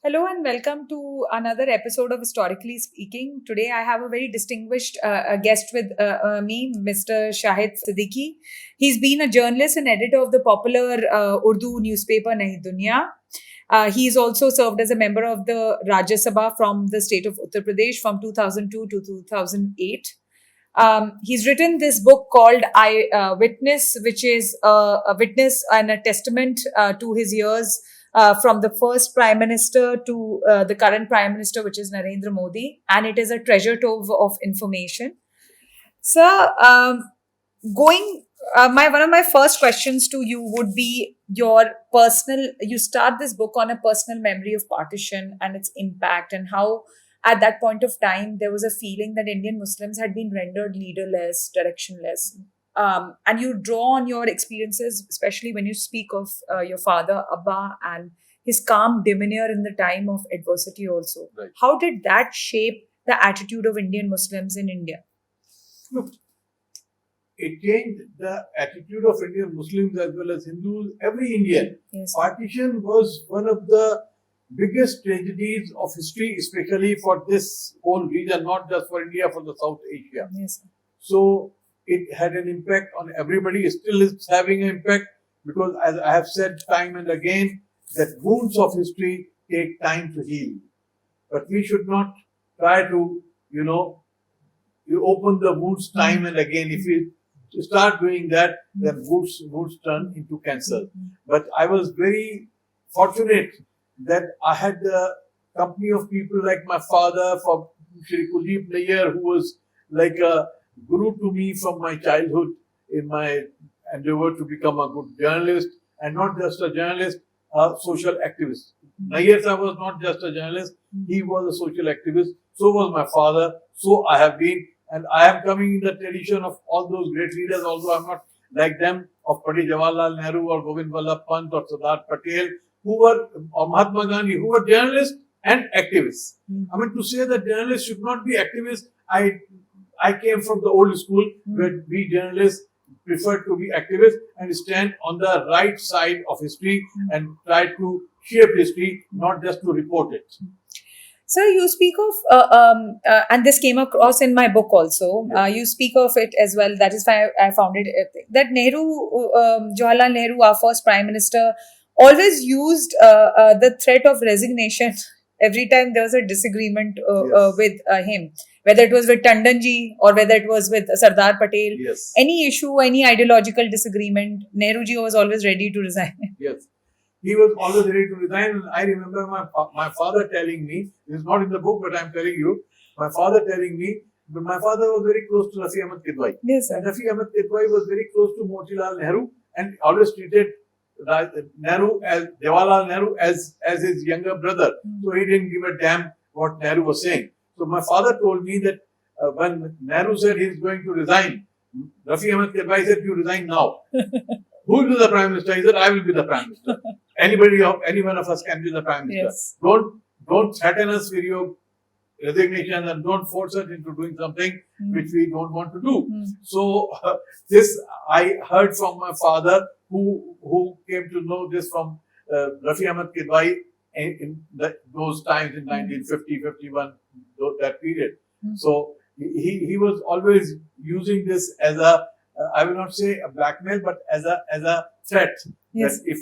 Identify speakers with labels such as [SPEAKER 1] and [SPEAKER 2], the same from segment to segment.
[SPEAKER 1] Hello and welcome to another episode of Historically Speaking. Today I have a very distinguished guest with me, Mr. Shahid Siddiqui. He's been a journalist and editor of the popular Urdu newspaper Nahi Dunya. He's also served as a member of the Rajya Sabha from the state of Uttar Pradesh from 2002 to 2008. He's written this book called I Witness, which is a witness and a testament to his years from the first Prime Minister to the current Prime Minister, which is Narendra Modi. And it is a treasure trove of information. Sir, going my one of my first questions to you would be your personal. You start this book on a personal memory of partition and its impact, and how at that point of time there was a feeling that Indian Muslims had been rendered leaderless, directionless. And you draw on your experiences, especially when you speak of your father Abba and his calm demeanor in the time of adversity. Also,
[SPEAKER 2] Right.
[SPEAKER 1] how did that shape the attitude of Indian Muslims in India?
[SPEAKER 2] Look, it changed the attitude of Indian Muslims as well as Hindus, every Indian.
[SPEAKER 1] Yes.
[SPEAKER 2] Partition was one of the biggest tragedies of history, especially for this whole region, not just for India, for the South Asia.
[SPEAKER 1] Yes.
[SPEAKER 2] So it had an impact on everybody. It still is having an impact because, as I have said time and again, that wounds of history take time to heal. But we should not try to, you open the wounds time and again. If we start doing that, then wounds turn into cancer. But I was very fortunate that I had the company of people like my father, for Shri Kuldeep Nayyar, who was like a guru to me from my childhood in my endeavor to become a good journalist, and not just a journalist, a social activist. Nayyar Sahib was not just a journalist, he was a social activist. So was my father. So I have been, and I am coming in the tradition of all those great leaders, although I'm not like them, of Pandit Jawaharlal Nehru or Govind Vallabh Pant or Sardar Patel, or Mahatma Gandhi, who were journalists and activists. I mean, to say that journalists should not be activists, I came from the old school where we journalists prefer to be activists and stand on the right side of history and try to shape history, not just to report it.
[SPEAKER 1] Sir, you speak of, and this came across in my book also. You speak of it as well. That is why I found it that Jawaharlal Nehru, our first Prime Minister, always used the threat of resignation every time there was a disagreement
[SPEAKER 2] Yes.
[SPEAKER 1] with him, whether it was with Tandonji or whether it was with Sardar Patel.
[SPEAKER 2] Yes.
[SPEAKER 1] Any issue, any ideological disagreement, Nehruji was always ready to resign.
[SPEAKER 2] Yes. He was always ready to resign. And I remember my father telling me, this is not in the book, but I'm telling you, my father telling me, but my father was very close to Rafi Ahmed Kidwai.
[SPEAKER 1] Yes,
[SPEAKER 2] And
[SPEAKER 1] sir.
[SPEAKER 2] Rafi Ahmed Kidwai was very close to Motilal Nehru and always treated Jawaharlal Nehru as his younger brother. So he didn't give a damn what Nehru was saying. So my father told me that when Nehru said he's going to resign, Rafi Ahmed Kidwai said, you resign now. Who will be the Prime Minister? He said, I will be the Prime Minister. Any one of us can be the Prime Minister.
[SPEAKER 1] Yes.
[SPEAKER 2] Don't threaten us with your resignation and don't force us into doing something which we don't want to do. So this I heard from my father, who came to know this from Rafi Ahmed Kidwai in those times in 1950, 51, that period. So he was always using this as a I will not say a blackmail, but as a threat.
[SPEAKER 1] Yes.
[SPEAKER 2] That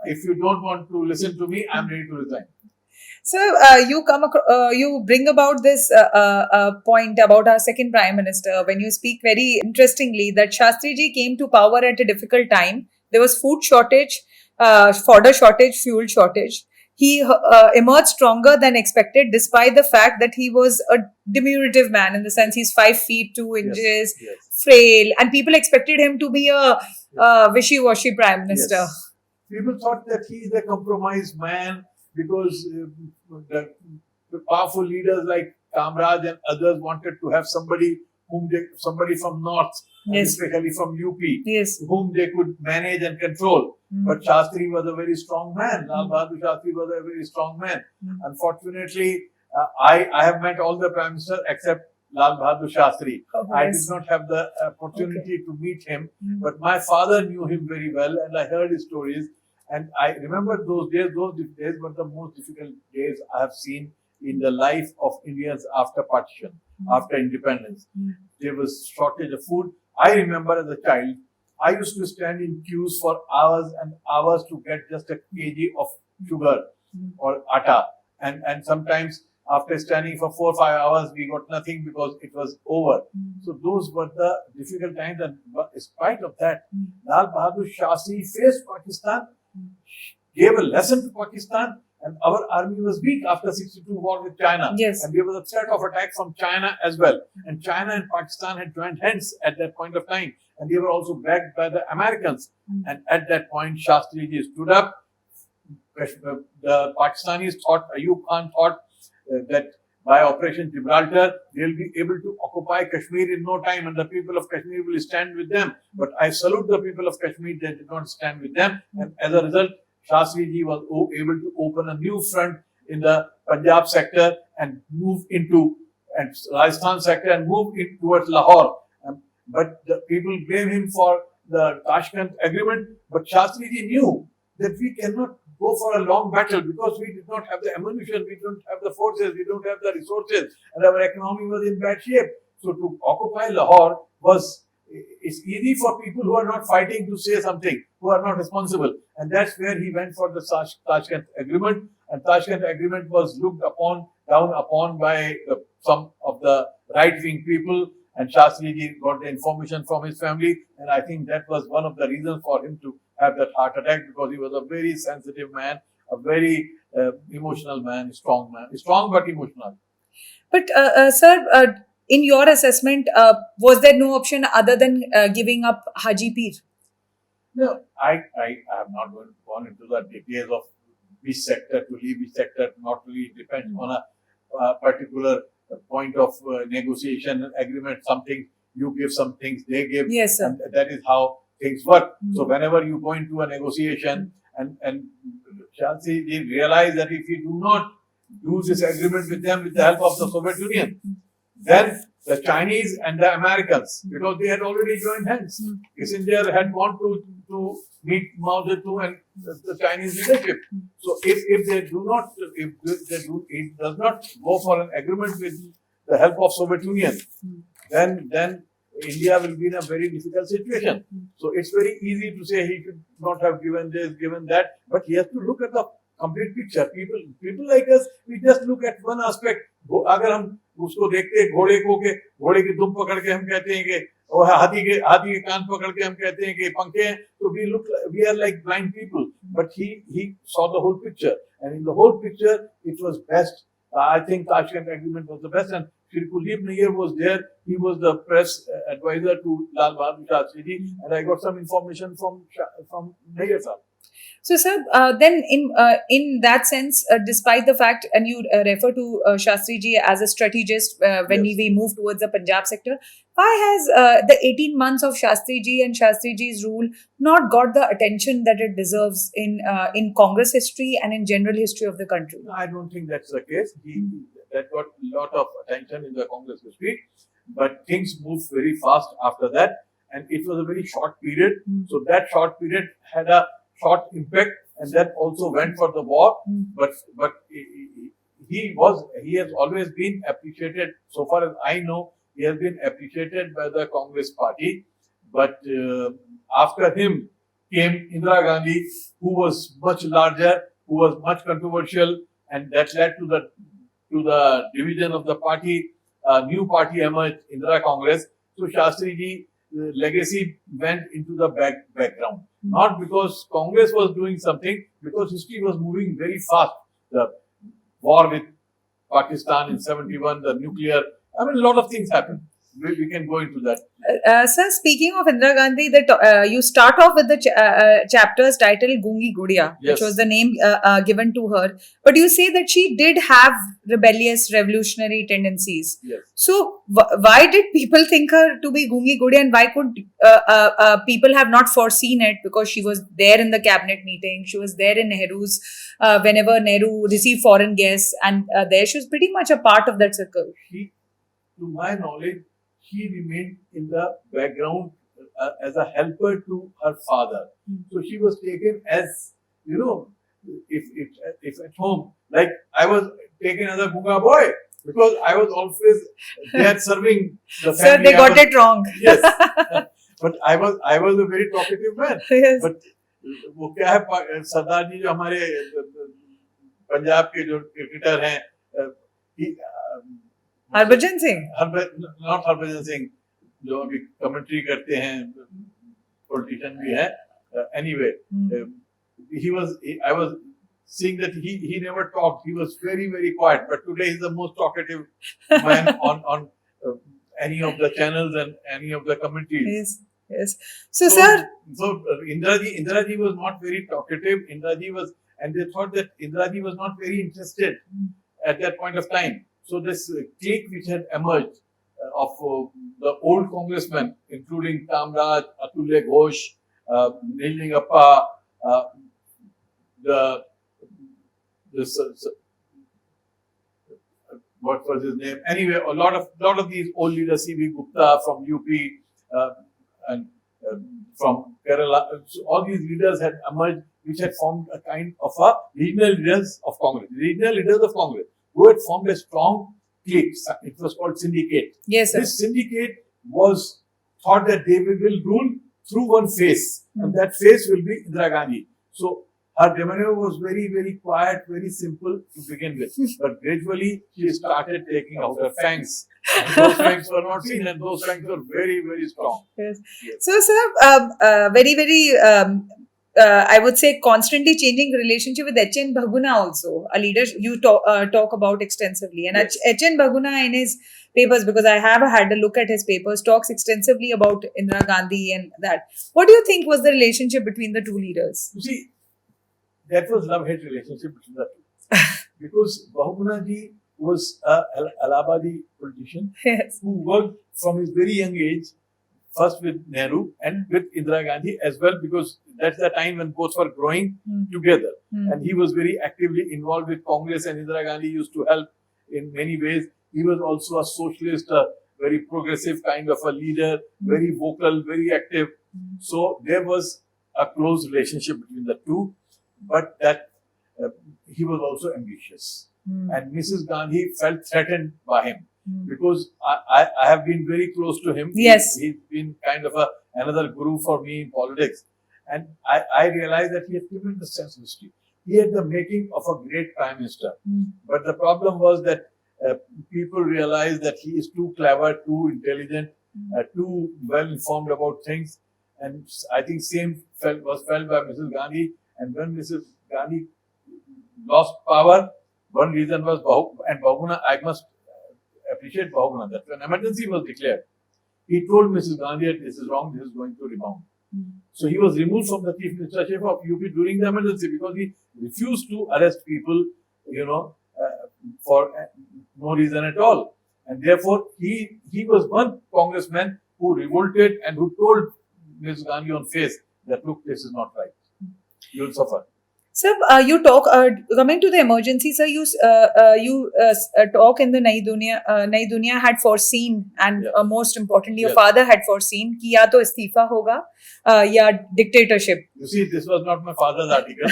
[SPEAKER 2] if you don't want to listen to me, I'm ready to resign.
[SPEAKER 1] So you bring about this point about our second Prime Minister when you speak very interestingly that Shastri ji came to power at a difficult time. There was food shortage, fodder shortage, fuel shortage. He emerged stronger than expected, despite the fact that he was a diminutive man, in the sense he's 5 feet 2 inches,
[SPEAKER 2] Yes.
[SPEAKER 1] frail, and people expected him to be a wishy-washy Prime Minister.
[SPEAKER 2] Yes. People thought that he is a compromised man because the powerful leaders like Kamraj and others wanted to have somebody from North, and
[SPEAKER 1] Yes.
[SPEAKER 2] especially from UP,
[SPEAKER 1] Yes.
[SPEAKER 2] whom they could manage and control. But Shastri was a very strong man. Lal Bahadur Shastri was a very strong man. Unfortunately, I have met all the Prime Ministers except Lal Bahadur Shastri.
[SPEAKER 1] Oh,
[SPEAKER 2] I did
[SPEAKER 1] yes.
[SPEAKER 2] not have the opportunity to meet him, but my father knew him very well and I heard his stories. And I remember those days. Those days were the most difficult days I have seen in the life of Indians after partition, after independence. There was shortage of food. I remember as a child, I used to stand in queues for hours and hours to get just a kg of sugar or atta. And sometimes after standing for 4 or 5 hours, we got nothing because it was over. So those were the difficult times. And in spite of that, Lal Bahadur Shastri faced Pakistan, gave a lesson to Pakistan, and our army was weak after 62 war with China.
[SPEAKER 1] Yes.
[SPEAKER 2] And there was a threat of attack from China as well. And China and Pakistan had joined hands at that point of time. And they were also backed by the Americans. And at that point, Shastri ji stood up. The Pakistanis thought, Ayub Khan thought that by Operation Gibraltar, they'll be able to occupy Kashmir in no time and the people of Kashmir will stand with them. But I salute the people of Kashmir, they did not stand with them. And as a result, Shastri ji was able to open a new front in the Punjab sector and move into and Rajasthan sector and move in towards Lahore. But the people blame him for the Tashkent agreement. But Shastri ji knew that we cannot go for a long battle because we did not have the ammunition, we don't have the forces, we don't have the resources, and our economy was in bad shape. So to occupy Lahore it's easy for people who are not fighting to say something, who are not responsible. And that's where he went for the Tashkent agreement. And Tashkent agreement was looked down upon by some of the right-wing people. And Shastri ji got the information from his family. And I think that was one of the reasons for him to have that heart attack, because he was a very sensitive man, a very emotional man, strong but emotional.
[SPEAKER 1] But, sir, in your assessment, was there no option other than giving up Haji Pir?
[SPEAKER 2] No, I have not gone into the details of which sector to leave, which sector not to leave. Depends on a particular point of negotiation agreement. Something you give, some things they give.
[SPEAKER 1] Yes, sir.
[SPEAKER 2] And that is how things work. So whenever you go into a negotiation and Shastri ji realize that if you do not do this agreement with them with the help of the Soviet Union, then the Chinese and the Americans, because they had already joined hands. Kissinger had gone to meet Mao Zedong and the Chinese leadership. So if they do not, it does not go for an agreement with the help of Soviet Union, then India will be in a very difficult situation. So it's very easy to say he should not have given this, given that, but he has to look at the complete picture. People like us, we just look at one aspect. अगर हम उसको देखते हैं घोड़े की दुम पकड़ के हम कहते हैं कि और हाथी के कान पकड़ के हम कहते हैं कि पंखे हैं, तो we are like blind people. But he saw the whole picture, and in the whole picture it was best. I think Tashkent agreement was the best, and Shri Kuldeep Nayyar was there. He was the press advisor to Lal Bahadur Shastri ji, and I got some information from Nayyar sir.
[SPEAKER 1] So, sir, then in that sense, despite the fact, and you refer to Shastri ji as a strategist when
[SPEAKER 2] Yes.
[SPEAKER 1] we move towards the Punjab sector, why has the 18 months of Shastri ji and Shastri ji's rule not got the attention that it deserves in Congress history and in general history of the country?
[SPEAKER 2] No, I don't think that's the case. That got a lot of attention in the Congress history, but things moved very fast after that, and it was a very short period. So that short period had a short impact, and that also went for the war. But he has always been appreciated. So far as I know, he has been appreciated by the Congress party. But after him came Indira Gandhi, who was much larger, who was much controversial, and that led to the division of the party. A new party emerged, Indira Congress. So Shastri ji legacy went into the background. Not because Congress was doing something, because history was moving very fast. The war with Pakistan in 71, the nuclear, a lot of things happened. We can go into that.
[SPEAKER 1] Sir, speaking of Indira Gandhi, you start off with the chapters titled Gungi Gudiya,
[SPEAKER 2] Yes.
[SPEAKER 1] which was the name given to her. But you say that she did have rebellious, revolutionary tendencies.
[SPEAKER 2] Yes.
[SPEAKER 1] So, why did people think her to be Gungi Gudiya, and why could people have not foreseen it? Because she was there in the cabinet meeting, she was there in Nehru's, whenever Nehru received foreign guests, and there she was pretty much a part of that circle.
[SPEAKER 2] To my knowledge, she remained in the background as a helper to her father. So she was taken as if at home, like I was taking another Bunga boy because I was always there serving the family.
[SPEAKER 1] Sir, they got it wrong.
[SPEAKER 2] Yes, but I was a very talkative man.
[SPEAKER 1] Yes.
[SPEAKER 2] But वो क्या है सरदार जी जो हमारे पंजाब के जो cricketer हैं
[SPEAKER 1] Harbhajan Singh.
[SPEAKER 2] Not Harbhajan Singh जो अभी कमेंट्री करते हैं पॉलिटिशियन भी है anyway I was seeing that he never talked. He was very quiet, but today he's the most talkative man on any of the channels and any of the commentaries.
[SPEAKER 1] Yes. So sir,
[SPEAKER 2] Indraji was not very talkative. And they thought that Indraji was not very interested at that point of time. So this clique which had emerged of the old congressmen, including Kamraj, Atulya Ghosh, Nilingappa, what was his name? Anyway, a lot of these old leaders, C.V. Gupta from UP and from Kerala, so all these leaders had emerged, which had formed a kind of a regional leaders of Congress, who had formed a strong clique. It was called syndicate.
[SPEAKER 1] yes, sir.
[SPEAKER 2] This syndicate was thought that they will rule through one face, and that face will be Indira Gandhi. So her demeanor was very quiet, very simple to begin with. But gradually she started taking out her fangs. And those fangs were not seen, and those fangs were very strong.
[SPEAKER 1] Yes.
[SPEAKER 2] Yes.
[SPEAKER 1] So, sir, very, I would say, constantly changing relationship with H.N. Bhaguna also, a leader you talk about extensively. And
[SPEAKER 2] Yes.
[SPEAKER 1] H.N. Bhaguna in his papers, because I have had a look at his papers, talks extensively about Indira Gandhi and that. What do you think was the relationship between the two leaders?
[SPEAKER 2] You see, that was love-hate relationship between the two. Because Bahuguna ji was a Allahabadi politician
[SPEAKER 1] Yes.
[SPEAKER 2] who worked from his very young age, first with Nehru and with Indira Gandhi as well, because that's the time when both were growing together. And he was very actively involved with Congress, and Indira Gandhi used to help in many ways. He was also a socialist, a very progressive kind of a leader, very vocal, very active. So there was a close relationship between the two, but that he was also ambitious. And Mrs. Gandhi felt threatened by him. Because I have been very close to him.
[SPEAKER 1] Yes.
[SPEAKER 2] He's been kind of another guru for me in politics. And I realized that he had tremendous sense of history. He had the making of a great prime minister. But the problem was that people realized that he is too clever, too intelligent, too well informed about things. And I think same was felt by Mrs. Gandhi. And when Mrs. Gandhi lost power, one reason was Bahuguna, I must appreciate Bahuguna, that when emergency was declared, he told Mrs. Gandhi that this is wrong, this is going to rebound. So he was removed from the chief ministership of UP during the emergency because he refused to arrest people, for no reason at all. And therefore, he was one congressman who revolted and who told Mrs. Gandhi on face that, look, this is not right. You will suffer.
[SPEAKER 1] Sir, you talk coming to the emergency. Sir, you talk in the Nai Dunya had foreseen, and most importantly, your father had foreseen कि या तो इस्तीफा होगा या dictatorship.
[SPEAKER 2] You see, this was not my father's article.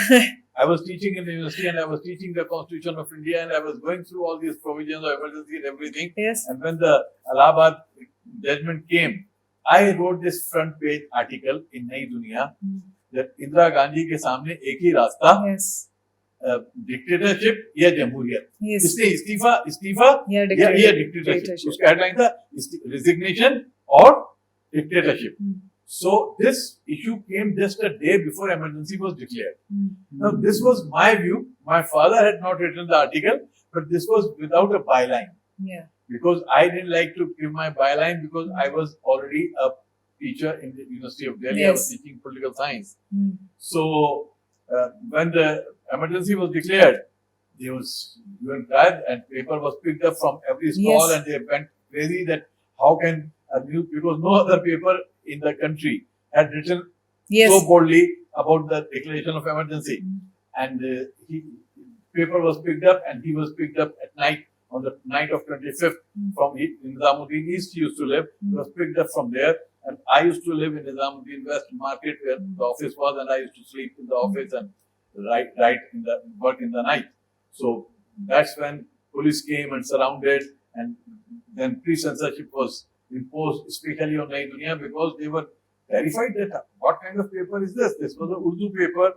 [SPEAKER 2] I was teaching in the university, and I was teaching the Constitution of India, and I was going through all these provisions of emergency and everything.
[SPEAKER 1] Yes.
[SPEAKER 2] And when the Allahabad judgment came, I wrote this front page article in Nai Dunya. that Indira Gandhi के सामने एक ही रास्ता, dictatorship या जमहूरियत. इसने इस्तीफा या dictatorship. उसका हेडलाइन था रिजिग्नेशन और dictatorship. So this issue came just a day before emergency was declared. Now this was my view. My father had not written the article, but this was without a byline. Because I didn't like to give my byline because I was already a teacher in the University of Delhi. I was teaching political science. So when the emergency was declared, there was tried and paper was picked up from every stall, and they went crazy that how can a news, because no other paper in the country had written so boldly about the declaration of emergency. And paper was picked up, and he was picked up at night, on the night of 25th from Nizamuddin East he used to live. He was picked up from there, and I used to live in Nizamuddin West Market where the office was, and I used to sleep in the office, and right in the work in the night. So that's when police came and surrounded, and then pre-censorship was imposed, especially on Nai Duniya, because they were terrified that what kind of paper is this? This was an Urdu paper.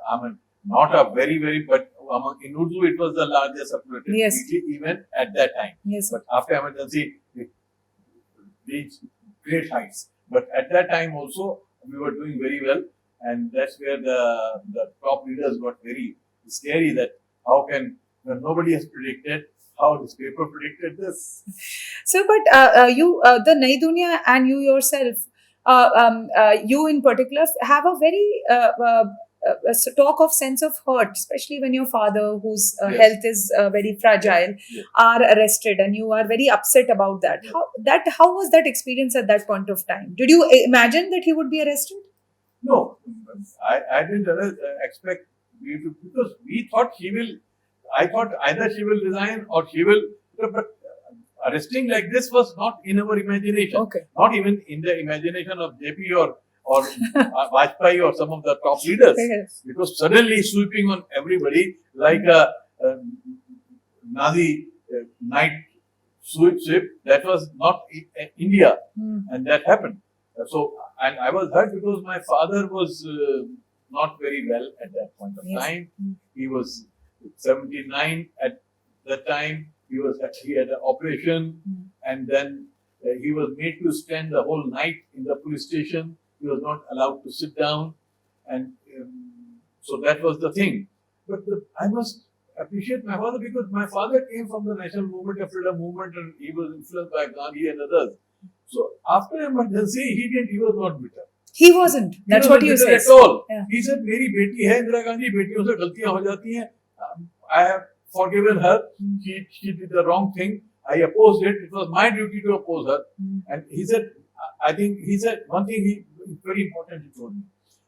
[SPEAKER 2] I mean, not a very, but in Urdu it was the largest circulated
[SPEAKER 1] Yes.
[SPEAKER 2] weekly even at that time.
[SPEAKER 1] Yes.
[SPEAKER 2] But after emergency, it reached great heights. But at that time also, we were doing very well, and that's where the top leaders got very scary that how can, when nobody has predicted, how this paper predicted this.
[SPEAKER 1] So, but you, the Nai Duniya and you yourself, you in particular, have a very talk of sense of hurt, especially when your father, whose
[SPEAKER 2] Yes.
[SPEAKER 1] health is very fragile,
[SPEAKER 2] Yes.
[SPEAKER 1] are arrested, and you are very upset about that.
[SPEAKER 2] Yes.
[SPEAKER 1] How was that experience at that point of time? Did you imagine that he would be arrested?
[SPEAKER 2] No, I didn't expect we to, because we thought he will. I thought either she will resign or she will. But arresting like this was not in our imagination.
[SPEAKER 1] Okay.
[SPEAKER 2] Not even in the imagination of JP or Vajpayee or some of the top leaders.
[SPEAKER 1] Yes.
[SPEAKER 2] Because suddenly sweeping on everybody like a Nazi night sweep, that was not India, and that happened. So, and I was hurt because my father was not very well at that point of
[SPEAKER 1] Yes.
[SPEAKER 2] time. He was 79 at the time. He had an operation, and then he was made to spend the whole night in the police station. He was not allowed to sit down, and so that was the thing. But I must appreciate my father, because my father came from the national movement, the freedom movement, and he was influenced by Gandhi and others. So after emergency, he was not bitter.
[SPEAKER 1] He wasn't. That's
[SPEAKER 2] He
[SPEAKER 1] what
[SPEAKER 2] wasn't
[SPEAKER 1] you
[SPEAKER 2] bitter
[SPEAKER 1] said.
[SPEAKER 2] at all.
[SPEAKER 1] Yeah.
[SPEAKER 2] He said, मेरी बेटी है इंदिरा गांधी, बेटियों से गलतियां हो जाती हैं. I have forgiven her. She did the wrong thing. I opposed it. It was my duty to oppose her. And he said, one thing very important he told me.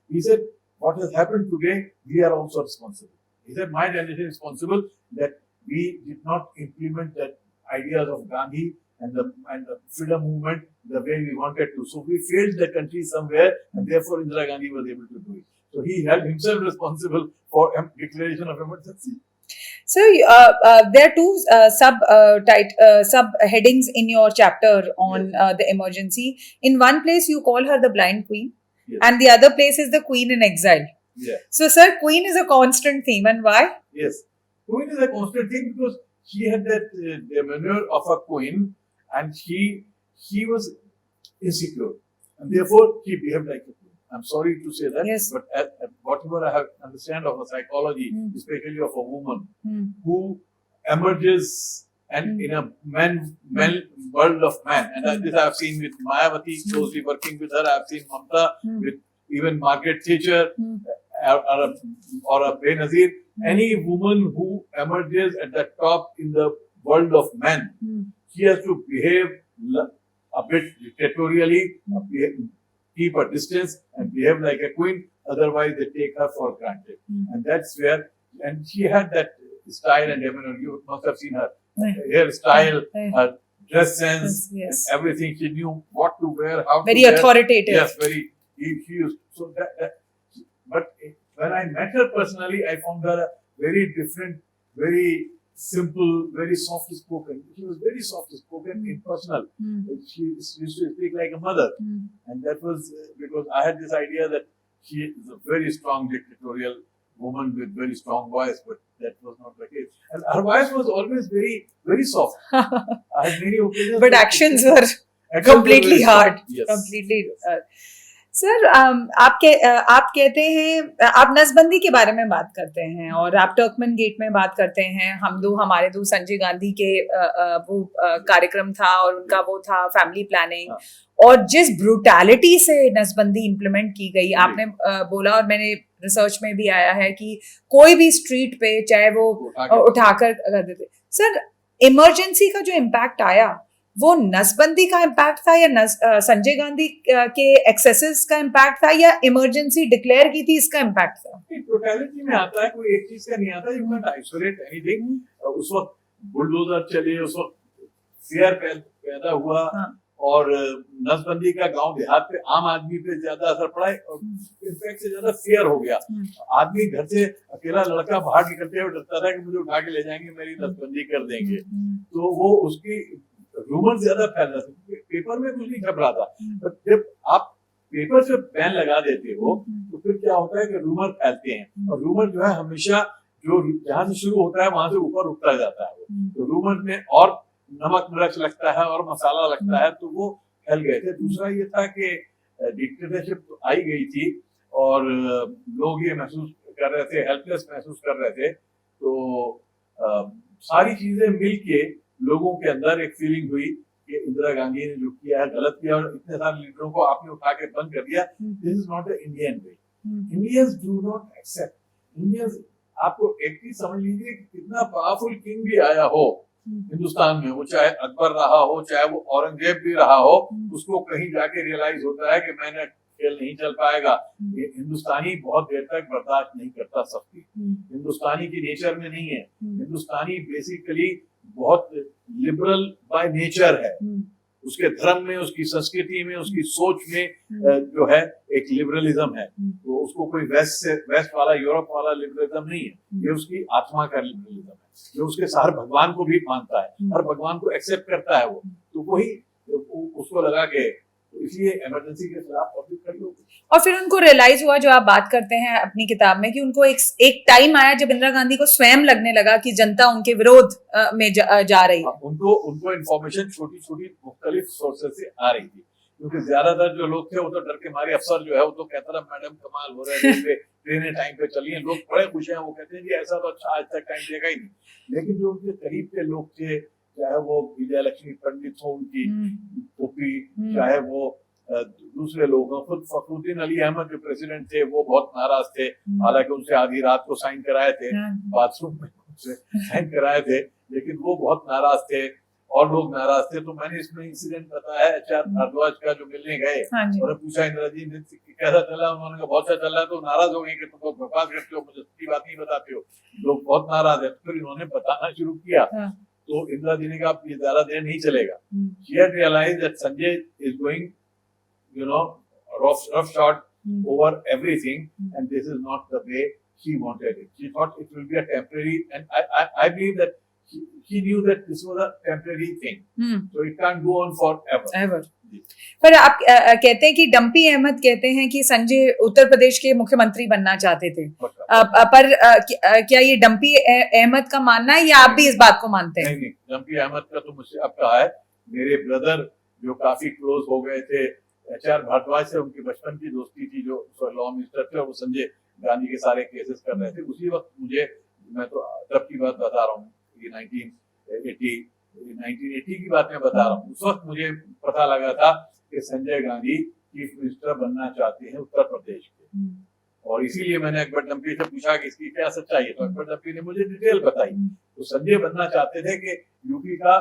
[SPEAKER 2] He said, what has happened today, we are also responsible. He said, my generation is responsible that we did not implement that ideas of Gandhi and the freedom movement the way we wanted to. So we failed the country somewhere, and therefore Indira Gandhi was able to do it. So he held himself responsible for declaration of emergency.
[SPEAKER 1] So there are two sub headings in your chapter on the emergency. In one place, you call her the blind queen,
[SPEAKER 2] Yes.
[SPEAKER 1] and the other place is the queen in exile.
[SPEAKER 2] Yeah.
[SPEAKER 1] So, sir, queen is a constant theme, and why?
[SPEAKER 2] Yes. Queen is a constant thing because she had that demeanor of a queen, and she was insecure, and therefore she behaved like a queen. I'm sorry to say that,
[SPEAKER 1] Yes.
[SPEAKER 2] but whatever I have understand of a psychology, especially of a woman who emerges and in a world of man, and this I have seen with Mayawati, closely working with her. I have seen Mamta with even Margaret Thatcher or a Benazir. Any woman who emerges at the top in the world of man, she has to behave a bit dictatorially, keep a distance, and behave like a queen. Otherwise, they take her for granted. And that's where, and she had that style and demeanor. You must have seen her hairstyle, her dress sense,
[SPEAKER 1] Yes.
[SPEAKER 2] and everything. She knew what to wear, how
[SPEAKER 1] Very
[SPEAKER 2] to wear.
[SPEAKER 1] authoritative.
[SPEAKER 2] Yes, very. She used so that. But when I met her personally, I found her a very different, very simple, very soft spoken. She was very soft spoken in personal. She used to speak like a mother, and that was because I had this idea that she is a very strong dictatorial woman with very strong voice, but that was not the case. And her voice was always very, very soft. I had many occasions.
[SPEAKER 1] But actions were completely
[SPEAKER 2] very
[SPEAKER 1] hard.
[SPEAKER 2] soft. Yes.
[SPEAKER 1] Completely. Sir आप कहते हैं, आप नसबंदी के बारे में बात करते हैं और आप टर्कमन गेट में बात करते हैं. हम दो हमारे दो संजय गांधी के वो कार्यक्रम था और उनका वो था फैमिली प्लानिंग, और जिस ब्रूटैलिटी से नसबंदी इम्प्लीमेंट की गई, आपने बोला और मैंने रिसर्च में भी आया है कि कोई भी स्ट्रीट पे चाहे वो उठाकर कर देते. सर, इमरजेंसी का जो इम्पैक्ट आया वो नसबंदी का इम्पैक्ट था या संजय गांधी के एक्सेसेस का इम्पैक्ट था या इमरजेंसी डिक्लेयर की थी इसका इम्पैक्ट था?
[SPEAKER 2] टोटलिटी में आता है, कोई एक चीज का नहीं आता. You can isolate anything. उस वक्त बुलडोजर चले, उस वक्त फियर पैदा हुआ, और नसबंदी का गांव देहात पे आम आदमी पे ज्यादा असर पड़ा है और इनफैक्ट से ज्यादा फेयर हो गया। आदमी घर से अकेला लड़का बाहर निकलते हुए डरता था कि मुझे उठा के ले जाएंगे, मेरी नसबंदी कर देंगे, तो वो उसकी रूमर ज्यादा फैल रहा था, पेपर में कुछ नहीं छप रहा था। बट जब आप पेपर से बैन लगा देते हो तो फिर क्या होता है कि रूमर फैलते हैं, और रूमर जो है हमेशा जो जहां से शुरू होता है वहां से ऊपर उठता जाता है। तो रूमर में और नमक मिर्च लगता है और मसाला लगता है, तो वो फैल गए थे। दूसरा ये था कि डिक्टेटरशिप आई गई थी और लोग ये महसूस कर रहे थे, हेल्पलेस महसूस कर रहे थे, तो सारी चीजें मिलके लोगों के अंदर एक फीलिंग हुई कि इंदिरा गांधी ने जो किया है गलत किया, और इतने सारे लीडरों को आपने उठा के बंद कर दिया। This is not the Indian way. Indians do not accept. Indians, आपको एक चीज समझ लीजिए कि कितना पावरफुल किंग भी आया हो हिंदुस्तान में, वो चाहे अकबर रहा हो, चाहे वो औरंगजेब भी रहा हो, उसको कहीं जाके रियलाइज होता है कि मैंने खेल नहीं चल पाएगा। ये हिंदुस्तानी बहुत देर तक बर्दाश्त नहीं करता सख्ती, हिंदुस्तानी की नेचर में नहीं है। हिंदुस्तानी बेसिकली बहुत लिबरल बाय नेचर है, उसके धर्म में, उसकी संस्कृति में, उसकी सोच में जो है एक लिबरलिज्म है। तो उसको कोई वेस्ट वाला, यूरोप वाला लिबरलिज्म नहीं है, ये उसकी आत्मा का लिबरलिज्म है, जो उसके हर भगवान को भी मानता है, हर भगवान को एक्सेप्ट करता है वो। तो वही उसको लगा के, तो इसलिए इमरजेंसी के खिलाफ पब्लिक खड़ी हो गई।
[SPEAKER 1] और फिर उनको रियलाइज हुआ, जो आप बात करते हैं अपनी किताब में, कि उनको एक टाइम आया जब इंदिरा गांधी को स्वयं लगने लगा कि जनता उनके विरोध में जा रही है।
[SPEAKER 2] उनको इन्फॉर्मेशन छोटी छोटी मुख्तलिफ सोर्सेज से आ रही थी, क्योंकि ज्यादातर जो लोग थे वो तो डर के मारे, अफसर जो है वो तो कहता था मैडम कमाल हो रहा है, रेलवे ट्रेनें टाइम पे चली हैं, लोग बड़े खुश हैं, वो कहते हैं जी ऐसा तो अच्छा आज तक टाइम देगा ही नहीं। लेकिन जो उनके करीब के लोग थे, चाहे वो विजय लक्ष्मी पंडित हो उनकी पुपी, चाहे वो दूसरे लोग, खुद फखरुद्दीन अली अहमद जो प्रेसिडेंट थे वो बहुत नाराज थे, हालांकि उनसे आधी रात को साइन कराए थे, बाथरूम में उनसे साइन कराए थे, लेकिन वो बहुत नाराज थे और लोग नाराज थे। तो मैंने इसमें इंसिडेंट बताया एचआर भारद्वाज का, जो मिलने गए और पूछा इंदिरा जी ने कैसा चला, उन्होंने कहा बहुत अच्छा चला है। तो नाराज हो गए कि तुम लोग बकवास करते हो, मुझे सच्ची बात नहीं बताते हो, लोग बहुत नाराज है। फिर इन्होंने बताना शुरू किया, तो इंदिरा जी ने कहा ये ज्यादा देर नहीं चलेगा। She had realized that Sanjay is going, roughshod over everything, and this is not the way she wanted it. She thought it will be a temporary, and I believe that she knew that this was a temporary thing, so it can't go on forever.
[SPEAKER 1] पर आप कहते हैं कि dumpy Ahmad कहते हैं कि संजय उत्तर प्रदेश के मुख्यमंत्री बनना चाहते थे, पर क्या ये डंपी अहमद का मानना है या आप भी इस बात को मानते हैं?
[SPEAKER 2] नहीं, डंपी अहमद का तो मुझसे अब कहा है, मेरे ब्रदर जो काफी क्लोज हो गए थे एचआर भारद्वाज से, उनकी बचपन की दोस्ती थी, जो लॉ मिनिस्टर थे, वो संजय गांधी के सारे केसेस कर रहे थे उसी वक्त। मुझे, मैं तो तब की बात बता रहा हूँ, 1980 की बात मैं बता रहा हूँ, उस वक्त मुझे पता लगा था कि संजय गांधी चीफ मिनिस्टर बनना चाहते हैं उत्तर प्रदेश के, और इसीलिए मैंने अकबर डंपी से पूछा कि इसकी क्या सच्चाई है, तो अकबर डंपी ने मुझे डिटेल बताई। तो संजय बनना चाहते थे कि यूपी का,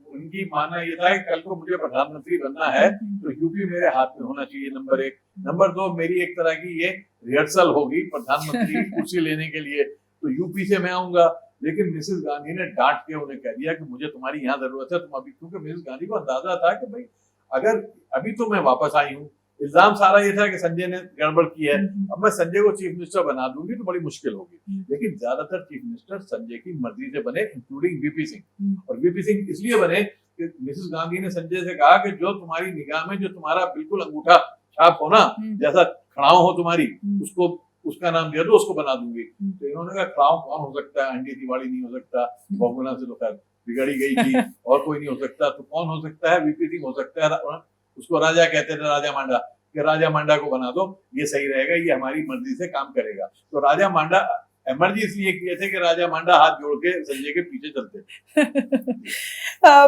[SPEAKER 2] उनकी मानना ये था कि कल को मुझे प्रधानमंत्री बनना है तो यूपी मेरे हाथ में होना चाहिए, नंबर 1। नंबर 2, मेरी एक तरह की ये रिहर्सल होगी प्रधानमंत्री कुर्सी लेने के लिए, तो यूपी से मैं आऊंगा। लेकिन मिसेस गांधी ने डांट के उन्हें कह दिया कि मुझे तुम्हारी यहाँ जरूरत है, तुम अभी, क्योंकि मिसेस गांधी को अंदाजा था कि भाई अगर अभी तो मैं वापस आई हूँ, इल्जाम सारा ये था कि संजय ने गड़बड़ की है, अब मैं संजय को चीफ मिनिस्टर बना दूंगी तो बड़ी मुश्किल होगी। लेकिन ज्यादातर चीफ मिनिस्टर संजय की मर्जी से बने, इंक्लूडिंग वीपी सिंह। और वीपी सिंह इसलिए बने कि मिसेस गांधी ने संजय से कहा कि जो तुम्हारी निगाह में, जो तुम्हारा बिल्कुल अंगूठा छाप हो ना, जैसा खड़ाओं हो तुम्हारी, उसको, उसका नाम दिया तो उसको बना दूंगी। तो इन्होंने कहा खड़ाओं कौन हो सकता है, अंडी तिवाड़ी नहीं हो सकता, बहुगुणा से तो खैर बिगड़ी गई थी, और कोई नहीं हो सकता, तो कौन हो सकता है, वीपी सिंह हो सकता है। उसको राजा कहते थे, राजा मांडा, कि राजा मांडा को बना दो, ये सही रहेगा, ये हमारी मर्जी से काम करेगा। तो राजा मांडा एमर्जी इसलिए किए थे कि राजा मांडा हाथ जोड़ के संजय के पीछे चलते।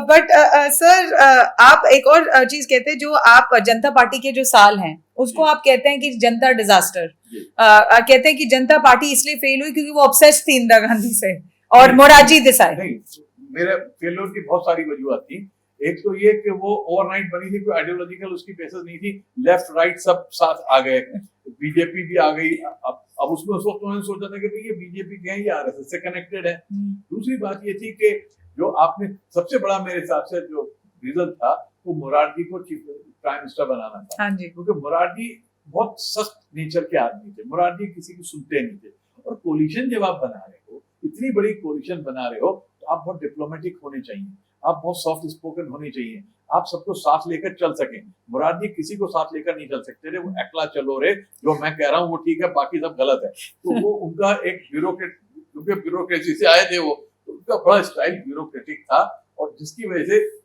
[SPEAKER 1] बट सर, आप एक और चीज कहते हैं, जो आप जनता पार्टी के जो साल हैं उसको आप कहते हैं कि जनता डिजास्टर, कहते हैं कि जनता पार्टी इसलिए फेल हुई क्योंकि वो ऑब्सेस्ड थी इंदिरा गांधी से और मोरारजी देसाई।
[SPEAKER 2] नहीं, मेरे फेलियर की बहुत सारी वजूहत थी। एक तो ये कि वो ओवरनाइट बनी थी, कोई आइडियोलॉजिकल उसकी बेसिस नहीं थी, लेफ्ट राइट सब साथ आ गए, बीजेपी भी आ गई। अब उसमें उस वक्त उन्होंने सोचा था कि भाई ये बीजेपी के हैं, ये आरएसएस से कनेक्टेड है। दूसरी बात ये थी कि जो आपने सबसे बड़ा मेरे हिसाब से जो रीजन था वो मोरारजी को चीफ प्राइम मिनिस्टर बनाना था।
[SPEAKER 1] हाँ जी।
[SPEAKER 2] क्योंकि मोरारजी बहुत सख्त नेचर के आदमी थे, मोरारजी किसी की सुनते नहीं थे। और कोलिशन जब आप बना रहे हो, इतनी बड़ी कोलिशन बना रहे हो, तो आप बहुत डिप्लोमेटिक होने चाहिए, आप बहुत सॉफ्ट स्पोकन होने चाहिए, आप सबको साथ लेकर चल सकें। मोरारजी किसी को साथ लेकर नहीं चल सकते थे, वो अकेला चलो रे, जो मैं कह रहा हूँ वो ठीक है, बाकी सब गलत है। तो वो उनका एक ब्यूरोक्रेट, क्योंकि ब्यूरोक्रेसी से आए थे वो, तो उनका बड़ा स्टाइल ब्यूरोक्रेटिक था, और जिसकी वजह से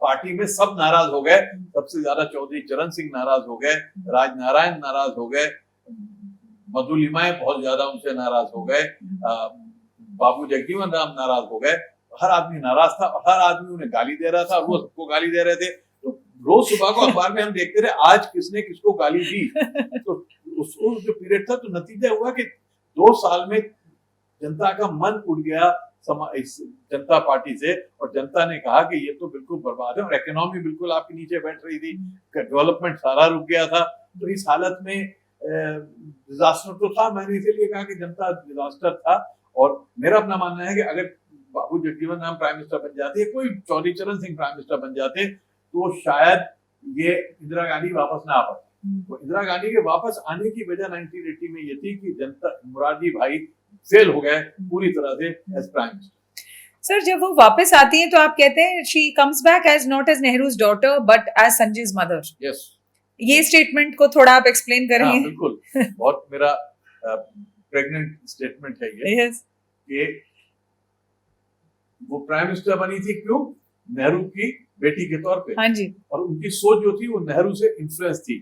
[SPEAKER 2] पार्टी में सब नाराज हो गए। सबसे ज्यादा चौधरी चरण सिंह नाराज हो गए, राजनारायण नाराज हो गए, मधुलिमाएं बहुत ज्यादा उनसे नाराज हो गए, बाबू जगजीवन राम नाराज हो गए। हर आदमी नाराज था और हर आदमी उन्हें गाली दे रहा था, और वो सबको गाली दे रहे थे। तो रोज सुबह को अखबार में हम देखते रहे आज किसने किसको गाली दी। तो उस जो पीरियड था, तो नतीजा हुआ कि 2 साल में जनता का मन उड़ गया इस जनता पार्टी से, और जनता ने कहा कि ये तो बिल्कुल बर्बाद है, और इकोनॉमी बिल्कुल आपके नीचे बैठ रही थी, डेवलपमेंट सारा रुक गया था। तो इस हालत में डिजास्टर तो था, मैंने इसीलिए कहा कि जनता डिजास्टर था। और मेरा अपना मानना है कि अगर बाबू जगजीवन राम प्राइम मिनिस्टर बन जाते, कोई चौधरी चरण सिंह प्राइम मिनिस्टर बन जाते, तो शायद ये इंदिरा गांधी वापस ना आ पाती। तो इंदिरा गांधी के वापस आने की वजह 1980 में ये थी कि जनता, मोरारजी भाई फेल हो गए पूरी तरह से एज प्राइम मिनिस्टर।
[SPEAKER 1] सर, जब वो वापस आती हैं तो आप कहते हैं she comes back as not as Nehru's daughter but as Sanjay's mother.
[SPEAKER 2] Yes,
[SPEAKER 1] ये स्टेटमेंट को थोड़ा आप एक्सप्लेन करेंगे?
[SPEAKER 2] हाँ, बिल्कुल, बहुत मेरा प्रेग्नेंट स्टेटमेंट है ये।
[SPEAKER 1] यस।
[SPEAKER 2] कि वो प्राइम मिनिस्टर बनी थी क्यों? नेहरू की बेटी के तौर पे।
[SPEAKER 1] हाँ जी।
[SPEAKER 2] और उनकी सोच जो थी वो नेहरू से इन्फ्लुएंस थी,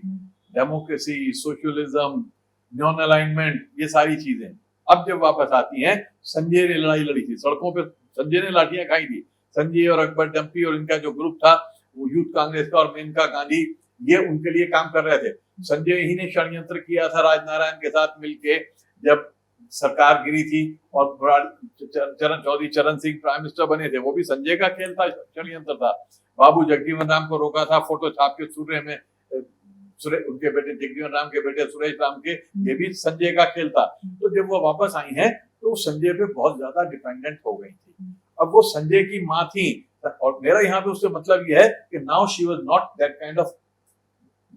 [SPEAKER 2] डेमोक्रेसी, सोशलिज्म, नॉन अलाइनमेंट, ये सारी चीजें। अब जब वापस आती हैं, संजय ने लड़ाई लड़ी थी सड़कों पे, संजय ने लाठियां खाई थी। संजय और अकबर डंपी और इनका जो ग्रुप था, वो यूथ कांग्रेस का और मेनका गांधी, ये उनके लिए काम कर रहे थे। संजय ही ने षड्यंत्र किया था राजनारायण के साथ मिलके, जब सरकार गिरी थी और चौधरी चरण सिंह प्राइम मिनिस्टर बने थे, वो भी संजय का खेल था, षड्यंत्र था। बाबू जगजीवन राम को रोका था फोटो छाप के सूर्य में, उनके बेटे जगजीवन राम के बेटे सुरेश राम के, ये भी संजय का खेल था। तो जब वो वापस आई हैं, तो संजय पे बहुत ज्यादा डिपेंडेंट हो गई थी। अब वो संजय की माँ थी, और मेरा यहाँ पे उससे मतलब ये है कि now she was not that kind of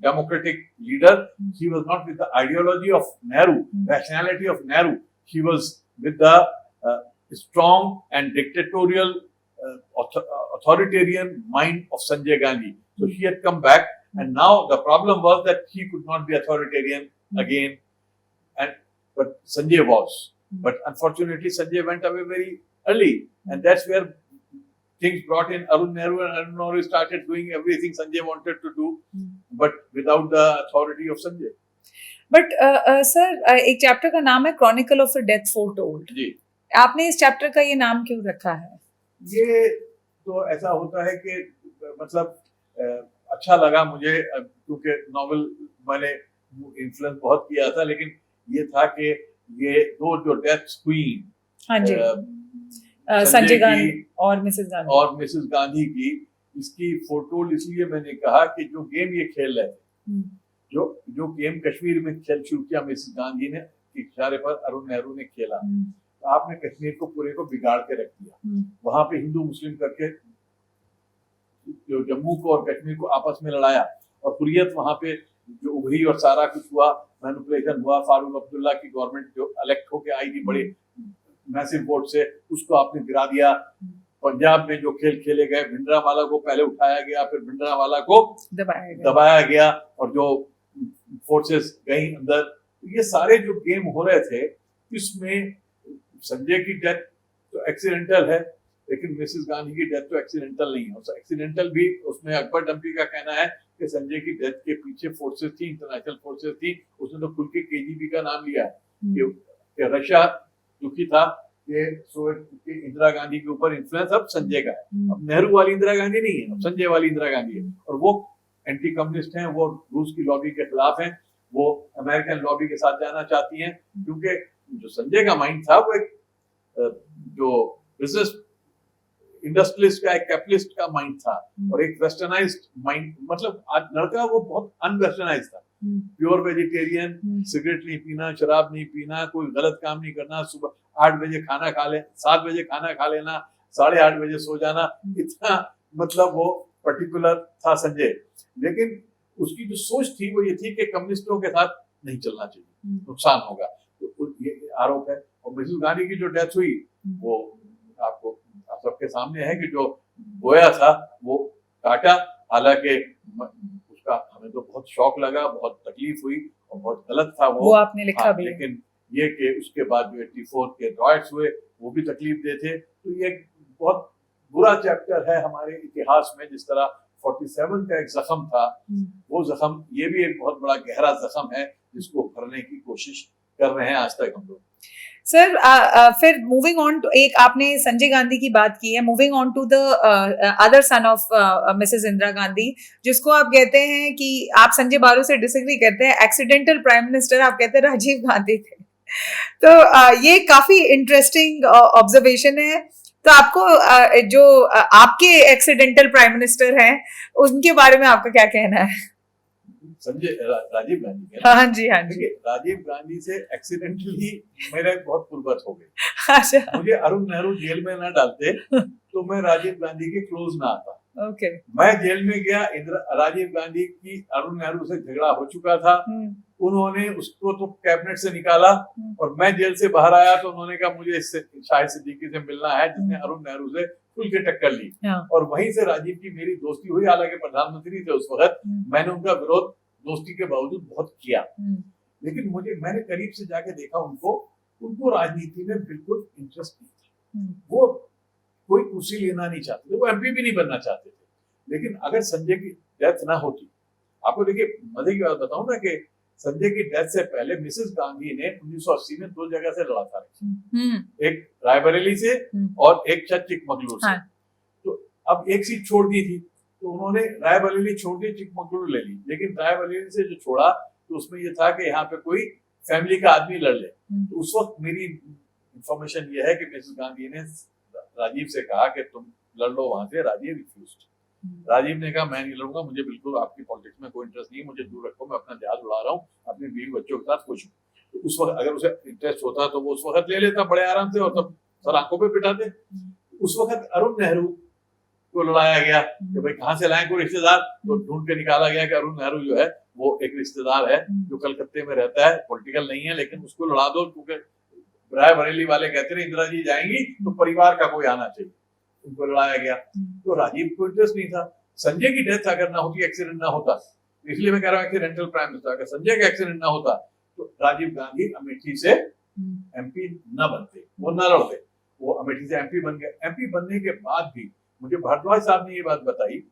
[SPEAKER 2] democratic leader. He was not with the ideology of Nehru, rationality of Nehru. He was with the strong and dictatorial, authoritarian mind of Sanjay Gandhi. So he had come back, and now the problem was that he could not be authoritarian again, but Sanjay was. But unfortunately, Sanjay went away very early, and that's where things brought in Arun Nehru, and Arun Nehru started doing everything Sanjay wanted to do, but without the authority of Sanjay.
[SPEAKER 1] But sir, एक chapter का नाम है Chronicle of a death foretold.
[SPEAKER 2] जी,
[SPEAKER 1] आपने इस chapter का ये नाम क्यों रखा है?
[SPEAKER 2] ये तो ऐसा होता है कि मतलब अच्छा लगा मुझे, क्योंकि नॉवेल मैंने इन्फ्लुएंस बहुत किया था, लेकिन ये था कि ये दो जो डेथ्स हुई,
[SPEAKER 1] हाँ जी, संजय गांधी और मिसेस
[SPEAKER 2] गांधी की, इसकी फोटोल इसलिए मैंने कहा कि जो गेम ये खेल रहे थे, जो गेम कश्मीर में खेल शुरू किया मिसेस गांधी ने, इशारे पर अरुण नेहरू ने खेला, तो आपने कश्मीर को पूरे को बिगाड़ के रख दिया। वहां पे हिंदू मुस्लिम करके जो जम्मू को और कश्मीर को आपस में लड़ाया, और हुर्रियत वहां पे जो उभरी और सारा कुछ हुआ, मैनिपुलेशन हुआ, फारूक अब्दुल्ला की गवर्नमेंट जो इलेक्ट होके आई थी बड़े मैसिव वोट से, उसको आपने गिरा दिया। पंजाब में जो खेल खेले गए, भिंडरावाला को पहले उठाया गया, फिर भिंडरावाला को दबाया गया, और जो फोर्सेस गई अंदर, ये सारे जो गेम हो रहे थे, इसमें संजय की डेथ तो एक्सीडेंटल है, लेकिन मिसेस गांधी की डेथ तो एक्सीडेंटल नहीं है। एक्सीडेंटल भी उसमें अकबर डंपी का कहना है कि संजय की डेथ के पीछे फोर्सेस थी, इंटरनेशनल फोर्सेस थी। उसने तो खुल के केजीबी का नाम लिया कि रशिया दुखी था कि इंदिरा गांधी के ऊपर इन्फ्लुएंस अब संजय का है। अब नेहरू वाली इंदिरा गांधी नहीं है, अब संजय वाली इंदिरा गांधी है, और वो एंटी कम्युनिस्ट हैं, वो रूस की लॉबी के खिलाफ हैं, वो अमेरिकन लॉबी के साथ जाना चाहती हैं, क्योंकि जो संजय का माइंड था वो एक जो बिजनेस इंडस्ट्रियलिस्ट का, एक कैपिटलिस्ट का माइंड था, और एक वेस्टर्नाइज्ड माइंड, मतलब आज लड़का वो बहुत अनवेस्टर्नाइज्ड था, प्योर वेजिटेरियन, सिगरेट नहीं पीना, शराब नहीं पीना, कोई गलत काम नहीं करना, सुबह 8 बजे खाना खा ले, 7 बजे खाना खा लेना, 8:30 बजे सो जाना, इतना मतलब वो पर्टिकुलर था संजय, लेकिन उसकी जो सोच थी वो ये थी कि कम्युनिस्टों के साथ नहीं चलना चाहिए, नुकसान होगा, तो ये आरोप है। और मिसेस गांधी की जो डेथ हुई वो आपको आप सबके सामने है कि जो बोया था वो काटा, हालांकि उसका हमें तो बहुत शौक लगा, बहुत तकलीफ हुई और बहुत गलत था वो
[SPEAKER 1] आपने लिखा
[SPEAKER 2] हाँ,
[SPEAKER 1] भी है।
[SPEAKER 2] लेकिन ये कि उसके बाद जो 84 के रॉयट्स हुए वो भी तकलीफ दे थे, तो ये बहुत बुरा चैप्टर है हमारे इतिहास में। जिस तरह 47 का एक जख्म था, वो जख्म ये भी एक बहुत बड़ा गहरा जख्म है जिसको भरने की कोशिश कर रहे हैं आज तक हम लोग।
[SPEAKER 1] सर फिर मूविंग ऑन टू, एक आपने संजय गांधी की बात की है, moving on to the other son of Mrs Indira Gandhi, जिसको आप कहते हैं कि आप संजय बारू से डिसएग्री करते हैं, एक्सीडेंटल प्राइम मिनिस्टर आप कहते हैं राजीव गांधी थे। तो ये काफी इंटरेस्टिंग ऑब्जर्वेशन है। तो आपको जो आपके एक्सीडेंटल प्राइम मिनिस्टर हैं उनके बारे में आपका क्या कहना है?
[SPEAKER 2] संजय राजीव गांधी
[SPEAKER 1] हाँ जी, हाँ जी।
[SPEAKER 2] राजीव गांधी से एक्सीडेंटली मेरा बहुत कुर्बत हो गई।
[SPEAKER 1] अच्छा।
[SPEAKER 2] मुझे अरुण नेहरू जेल में ना डालते तो मैं राजीव गांधी के क्लोज ना आता।
[SPEAKER 1] ओके।
[SPEAKER 2] मैं जेल में गया, राजीव गांधी की अरुण नेहरू से झगड़ा हो चुका था, उन्होंने उसको तो कैबिनेट से निकाला और मैं जेल से बाहर आया तो उन्होंने कहा मुझे इससे शाहिद सिद्दीकी से मिलना है जिसने अरुण नेहरू से खुल के टक्कर ली। और वहीं से राजीव की मेरी दोस्ती हुई, हालांकि प्रधानमंत्री थे उस वक्त, मैंने उनका विरोध दोस्ती के बावजूद बहुत किया, लेकिन मैंने करीब से जाके देखा उनको राजनीति में बिल्कुल इंटरेस्ट नहीं था। वो कोई कुर्सी लेना नहीं चाहते थे, वो एमपी भी नहीं बनना चाहते थे। लेकिन अगर संजय की डेथ ना होती, आपको देखिए मजे की बात बताऊं ना कि संजय की डेथ से पहले मिसेस गांधी ने 1980 में 2 जगह से लड़ा था, एक रायबरेली से और एक चिकमगलुर से। तो अब एक सीट छोड़ दी थी तो उन्होंने रायबरेली छोड़ दी, चिकमगलुर ले ली। लेकिन रायबरेली से जो छोड़ा तो उसमें ये था कि यहाँ पे कोई फैमिली का आदमी लड़ ले। तो उस वक्त मेरी इंफॉर्मेशन ये है कि मिसेस गांधी ने राजीव से कहा कि तुम लड़ लो वहां से। राजीव रिफ्यूज्ड। राजीव ने कहा मैं नहीं लड़ूंगा, मुझे बिल्कुल आपकी पॉलिटिक्स में कोई इंटरेस्ट नहीं, मुझे दूर रखो, मैं अपना जहाज उड़ा रहा हूँ, अपनी बीवी बच्चों के साथ खुश हूँ। तो उस वक्त अगर उसे इंटरेस्ट होता तो वो उस वक्त ले लेता बड़े आराम से और तब सर आंखों पे पिटाते। उस वक्त अरुण नेहरू को लड़ाया गया कि भाई कहाँ से लाए कोई रिश्तेदार, तो ढूंढ के निकाला गया कि अरुण नेहरू जो है वो एक रिश्तेदार है जो कलकत्ते में रहता है, पॉलिटिकल नहीं है, लेकिन उसको लड़ा दो, क्योंकि रायबरेली वाले कहते रहे इंदिरा जी जाएंगी तो परिवार का कोई आना चाहिए, उनको लड़ाया गया। तो राजीव को इंटरेस्ट नहीं था। संजय की डेथ अगर ना होती, एक्सीडेंट ना होता, इसलिए मैं कह रहा हूँ एक्सीडेंटल प्राइम मिनिस्टर, अगर संजय का एक्सीडेंट ना होता तो राजीव गांधी अमेठी से एमपी न बनते, वो न लड़ते, वो अमेठी से एमपी बन गए। एमपी बनने के बाद भी मुझे भारद्वाज साहब ने ये बात बताई,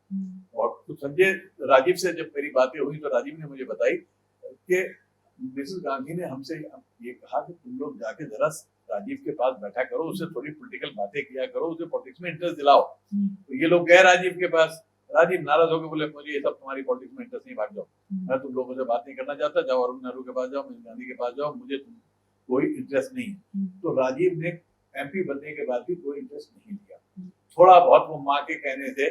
[SPEAKER 2] और तो संजय राजीव से जब मेरी बातें हुई तो राजीव ने मुझे बताई कि मिसेस गांधी ने हमसे ये कहा कि तुम लोग जाके जरा राजीव के पास बैठा करो, उससे थोड़ी पॉलिटिकल बातें किया करो, उसे पॉलिटिक्स में इंटरेस्ट दिलाओ। तो ये लोग गए राजीव के पास, राजीव नाराज होकर बोले मुझे ये सब तुम्हारी पॉलिटिक्स में इंटरेस्ट नहीं, भाग जाओ, मैं तुम लोगों से बात नहीं करना चाहता, जाओ अरुण नेहरू के पास जाओ, मिसेस गांधी के पास जाओ, मुझे कोई इंटरेस्ट नहीं है। तो राजीव ने एमपी बनने के बाद भी कोई इंटरेस्ट नहीं लिया। थोड़ा बहुत वो माँ के कहने से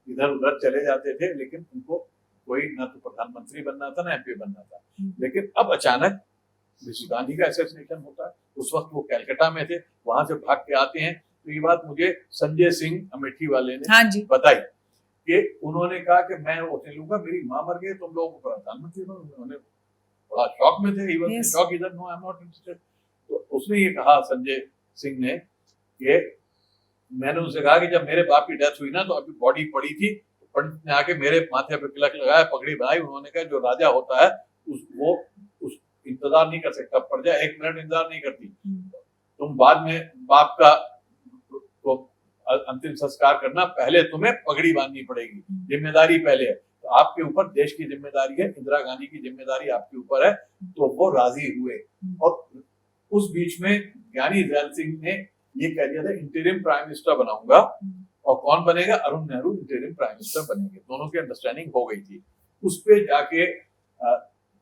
[SPEAKER 2] इधर उधर चले जाते थे, लेकिन उनको कोई ना तो प्रधानमंत्री बनना था ना एमपी बनना था। लेकिन अब अचानक मिसेस गांधी का असैसिनेशन होता है, उस वक्त वो कलकत्ता में थे, वहां से भाग के आते हैं। तो ये बात मुझे संजय सिंह अमेठी वाले ने बताई कि उन्होंने कहा कि मैं उसे लूंगा, मेरी माँ मर गई, तुम लोग प्रधानमंत्री बनो। उन्होंने बड़ा शॉक में थे, ही वाज शॉक, इधर no I am not interested. तो उसने ये कहा संजय सिंह ने कि मैंने उनसे कहा कि जब मेरे बाप की डेथ हुई ना तो अभी बॉडी पड़ी थी, पंडित ने आके मेरे माथे पे तिलक लगाया, पगड़ी बनाई, उन्होंने कहा जो राजा होता है वो इंतजार नहीं कर सकता, प्रजा 1 मिनट इंतजार नहीं करती, तुम बाद में बाप का तो अंतिम संस्कार करना, पहले तुम्हें पगड़ी बांधनी पड़ेगी, जिम्मेदारी पहले है। तो आपके ऊपर देश की जिम्मेदारी है, इंदिरा गांधी की जिम्मेदारी आपके ऊपर है। तो वो राजी हुए। और उस बीच में ज्ञानी जैल सिंह ने ये कह दिया था इंटरिम प्राइम मिनिस्टर बनाऊंगा, और कौन बनेगा, Arun Nehru interim prime minister बनेंगे। दोनों की अंडरस्टैंडिंग हो गई थी। उस पे जाके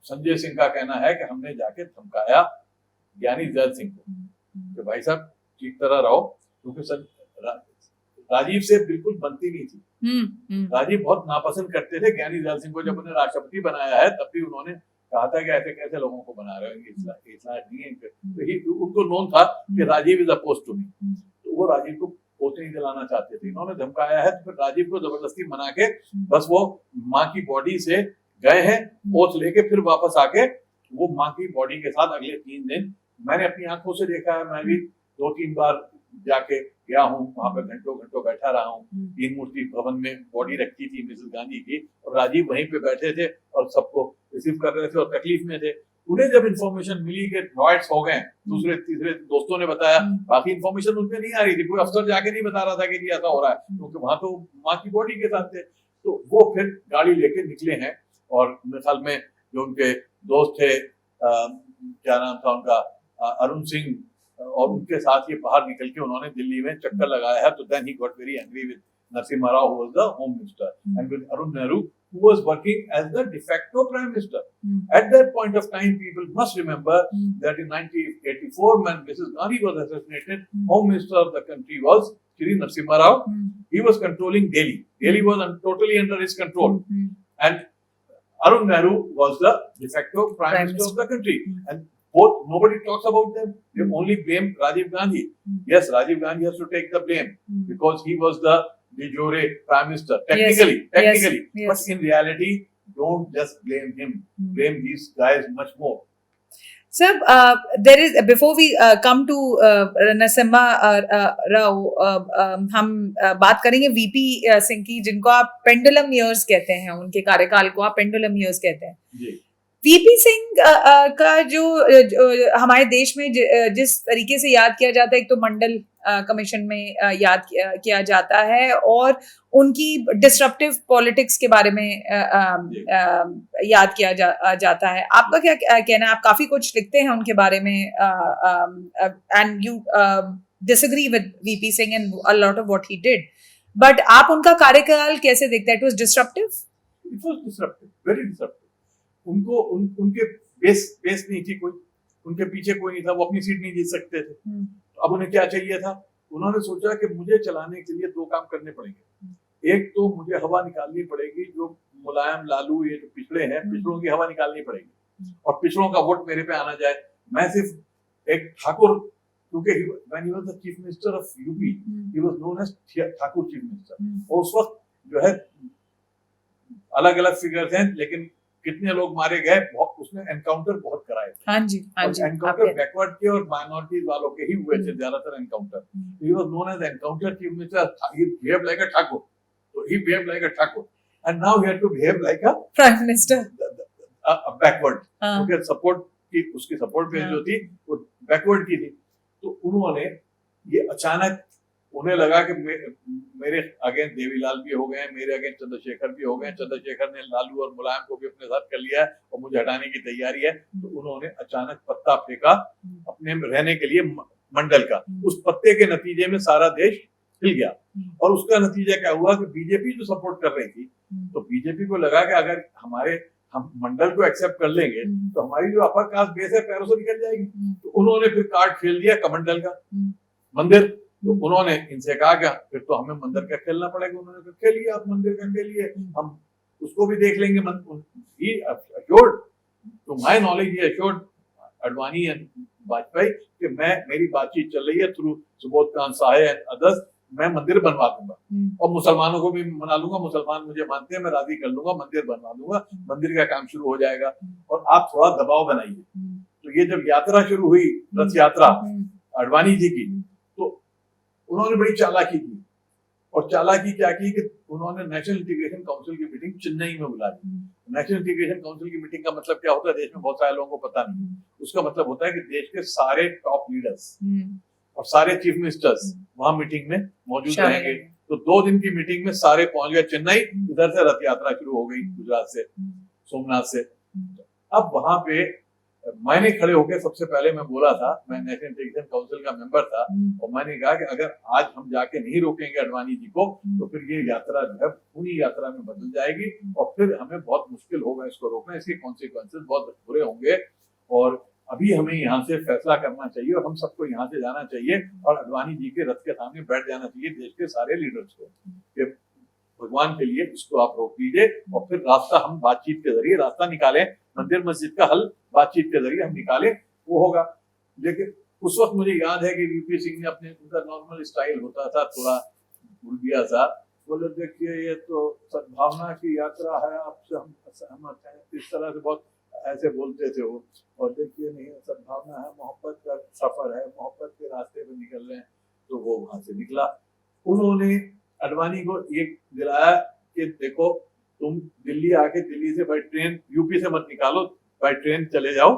[SPEAKER 2] संजय सिंह का कहना है कि हमने जाके धमकाया ज्ञानी जैल सिंह को कि भाई साहब ठीक तरह रहो, क्योंकि राजीव से बिल्कुल बनती नहीं थी। राजीव बहुत नापसंद करते थे ज्ञानी जैल सिंह को। जब उन्हें राष्ट्रपति बनाया है तब भी उन्होंने कहा था कि ऐसे कैसे लोगों को बना रहे हो, इस्लाम नहीं है। तो उनको नोन था कि Rajiv is opposed to me. तो वो राजीव को ओत नहीं दिलाना चाहते थे, इन्होंने धमकाया है, तो फिर राजीव को जबरदस्ती मना के बस वो माँ की बॉडी से गए हैं, ओथ लेके फिर वापस आके वो माँ की बॉडी के साथ अगले 3 दिन, मैंने अपनी आंखों से देखा है, मैं भी 2-3 बार जाके गया हूँ, वहां पे घंटों घंटों बैठा रहा हूँ। 3 मूर्ति भवन में बॉडी रखी थी मिसेस गांधी की, और राजीव वहीं पे बैठे थे और सबको रिसीव कर रहे थे और तकलीफ में थे। उन्हें जब इन्फॉर्मेशन मिली कि रॉयट्स हो गए, दूसरे तीसरे दोस्तों ने बताया, बाकी इन्फॉर्मेशन उनपे नहीं आ रही थी, कोई अफसर जाके नहीं बता रहा था कि ऐसा हो रहा है, क्योंकि वहां तो माँ की बॉडी के साथ थे। तो वो फिर गाड़ी लेके निकले हैं, और मेरे ख्याल में जो उनके दोस्त थे, क्या नाम था उनका, अरुण सिंह, और उनके साथ ये बाहर निकल के उन्होंने दिल्ली में चक्कर लगाया है। तो then he got very angry with Narasimha Rao, who was the Home Minister, and with Arun Nehru, who was working as the de facto Prime Minister. At that point of time, people must remember that in 1984, when Mrs. Gandhi was assassinated, Home Minister of the country was Shri Narasimha Rao. He was controlling Delhi. Delhi was totally under his control. And Arun Nehru was the de facto Prime Minister of the country. And both, nobody talks about them. They only blame Rajiv Gandhi. Yes, Rajiv Gandhi has to take the blame because he was the de jure Prime Minister. Technically.
[SPEAKER 1] Yes.
[SPEAKER 2] But in reality, don't just blame him. Blame these guys much more.
[SPEAKER 1] Sir, there is, before we come to Narasimha Rao, हम बात करेंगे VP Singh की, जिनको आप pendulum years कहते हैं, उनके कार्यकाल को आप पेंडुलम ईयर्स कहते हैं।
[SPEAKER 2] जी।
[SPEAKER 1] वीपी सिंह का जो हमारे देश में जिस तरीके से याद किया जाता है, एक तो मंडल कमीशन में याद किया जाता है, और उनकी डिस्ट्रप्टिव पॉलिटिक्स के बारे में याद किया जाता है। आपका क्या कहना है? आप काफी कुछ लिखते हैं उनके बारे में, and you disagree with VP Singh and a lot of what he did, but आप उनका कार्यकाल कैसे देखते हैं? It was disruptive,
[SPEAKER 2] very disruptive. उनको उनके बेस नहीं थी कोई, उनके पीछे कोई नहीं था, वो अपनी सीट नहीं जीत सकते थे। तो अब उन्हें क्या चाहिए था? उन्होंने सोचा कि मुझे चलाने के लिए 2 काम करने पड़ेंगे। एक तो मुझे हवा निकालनी पड़ेगी, जो मुलायम, लालू, ये जो पिछड़े हैं, पिछड़ों की हवा निकालनी पड़ेगी, और पिछड़ों का वोट मेरे पे आना जाए। मैं सिर्फ एक ठाकुर, क्योंकि when he was the chief minister of UP, he was known as Thakur chief minister. और उस वक्त जो है अलग अलग फिगर्स हैं, लेकिन कितने लोग मारे गए, उसने एनकाउंटर बहुत कराए थे।
[SPEAKER 1] हाँ जी।
[SPEAKER 2] एनकाउंटर बैकवर्ड के और माइनॉरिटीज वालों के ही हुए थे ज्यादातर encounter. He was known as encounter chief minister. He behaved like a Thakur, so he behaved like a Thakur, and now he had to behave like a
[SPEAKER 1] prime minister,
[SPEAKER 2] backward, क्योंकि support की, उसकी सपोर्ट बेस जो थी वो backward की थी। तो उन्होंने ये अचानक, उन्हें लगा कि मेरे अगेंस्ट देवीलाल भी हो गए, मेरे अगेंस्ट चंद्रशेखर भी हो गए, चंद्रशेखर ने लालू और मुलायम को भी अपने साथ कर लिया है और मुझे हटाने की तैयारी है। तो उन्होंने अचानक पत्ता फेंका अपने रहने के लिए मंडल का। उस पत्ते के नतीजे में सारा देश हिल गया, और उसका नतीजा क्या हुआ कि बीजेपी जो सपोर्ट कर रही थी, तो बीजेपी को लगा कि अगर हम मंडल को एक्सेप्ट कर लेंगे तो हमारी जो अपर कास्ट बेस है पैरों से निकल जाएगी। तो उन्होंने फिर कार्ड खेल दिया कमंडल का, मंदिर। तो उन्होंने इनसे कहा क्या, फिर तो हमें मंदिर का खेलना पड़ेगा। उन्होंने कहा खेलिए, आप मंदिर का खेलिए, हम उसको भी देख लेंगे। He assured, to my knowledge, he assured Advani and Vajpayee कि मेरी बातचीत चल रही है through Subodh Kant Sahay and others, मैं मंदिर बनवा दूंगा और मुसलमानों को भी मना लूंगा, मुसलमान मुझे मानते हैं, मैं राजी कर लूंगा, मंदिर बनवा दूंगा, मंदिर का काम शुरू हो जाएगा और आप थोड़ा दबाव बनाइए। तो ये जब यात्रा शुरू हुई, रथ यात्रा अडवाणी जी की, तो उन्होंने बड़ी चालाकी की। और चालाकी क्या की कि उन्होंने नेशनल इंटीग्रेशन काउंसिल की मीटिंग चेन्नई में बुला ली। नेशनल इंटीग्रेशन काउंसिल की मीटिंग का मतलब क्या होता है, देश में बहुत सारे लोगों को पता नहीं। उसका मतलब होता है कि देश के सारे टॉप लीडर्स और सारे चीफ मिनिस्टर्स वहां मीटिंग में मौजूद रहेंगे। तो 2 दिन की मीटिंग में सारे पहुंच गए चेन्नई। इधर से रथ यात्रा शुरू हो गई, गुजरात से, सोमनाथ से। अब वहां पे मैंने खड़े होकर सबसे पहले मैं बोला था, मैं नेशनल इंटीग्रेशन काउंसिल का मेंबर था, और मैंने कहा कि अगर आज हम जाके नहीं रोकेंगे अडवाणी जी को, तो फिर ये यात्रा जो है पूरी यात्रा में बदल जाएगी और फिर हमें बहुत मुश्किल होगा इसको रोकना। इसके कॉन्सिक्वेंसेस बहुत बुरे होंगे और अभी हमें यहाँ से फैसला करना चाहिए और हम सबको यहाँ से जाना चाहिए और अडवाणी जी के रथ के सामने बैठ जाना चाहिए देश के सारे लीडर्स को कि भगवान के लिए इसको आप रोक लीजिए और फिर रास्ता हम बातचीत के जरिए रास्ता निकालें, मंदिर मस्जिद का हल बातचीत के जरिए हम निकालें, वो होगा। लेकिन उस वक्त मुझे याद है कि वीपी सिंह ने अपने, उनका नॉर्मल स्टाइल होता था थोड़ा भूल गया सा, बोले देखिए ये तो सद्भावना की यात्रा है, आपसे हम सहमत हैं, इस तरह से बहुत ऐसे बोलते थे वो। और देखिए नहीं, सद्भावना है, मोहब्बत का सफर है, मोहब्बत के रास्ते पे निकल रहे हैं। तो वो वहां से निकला। उन्होंने अडवाणी को ये दिलाया कि देखो तुम दिल्ली आके, दिल्ली से बाई ट्रेन, यूपी से मत निकालो, बाई ट्रेन चले जाओ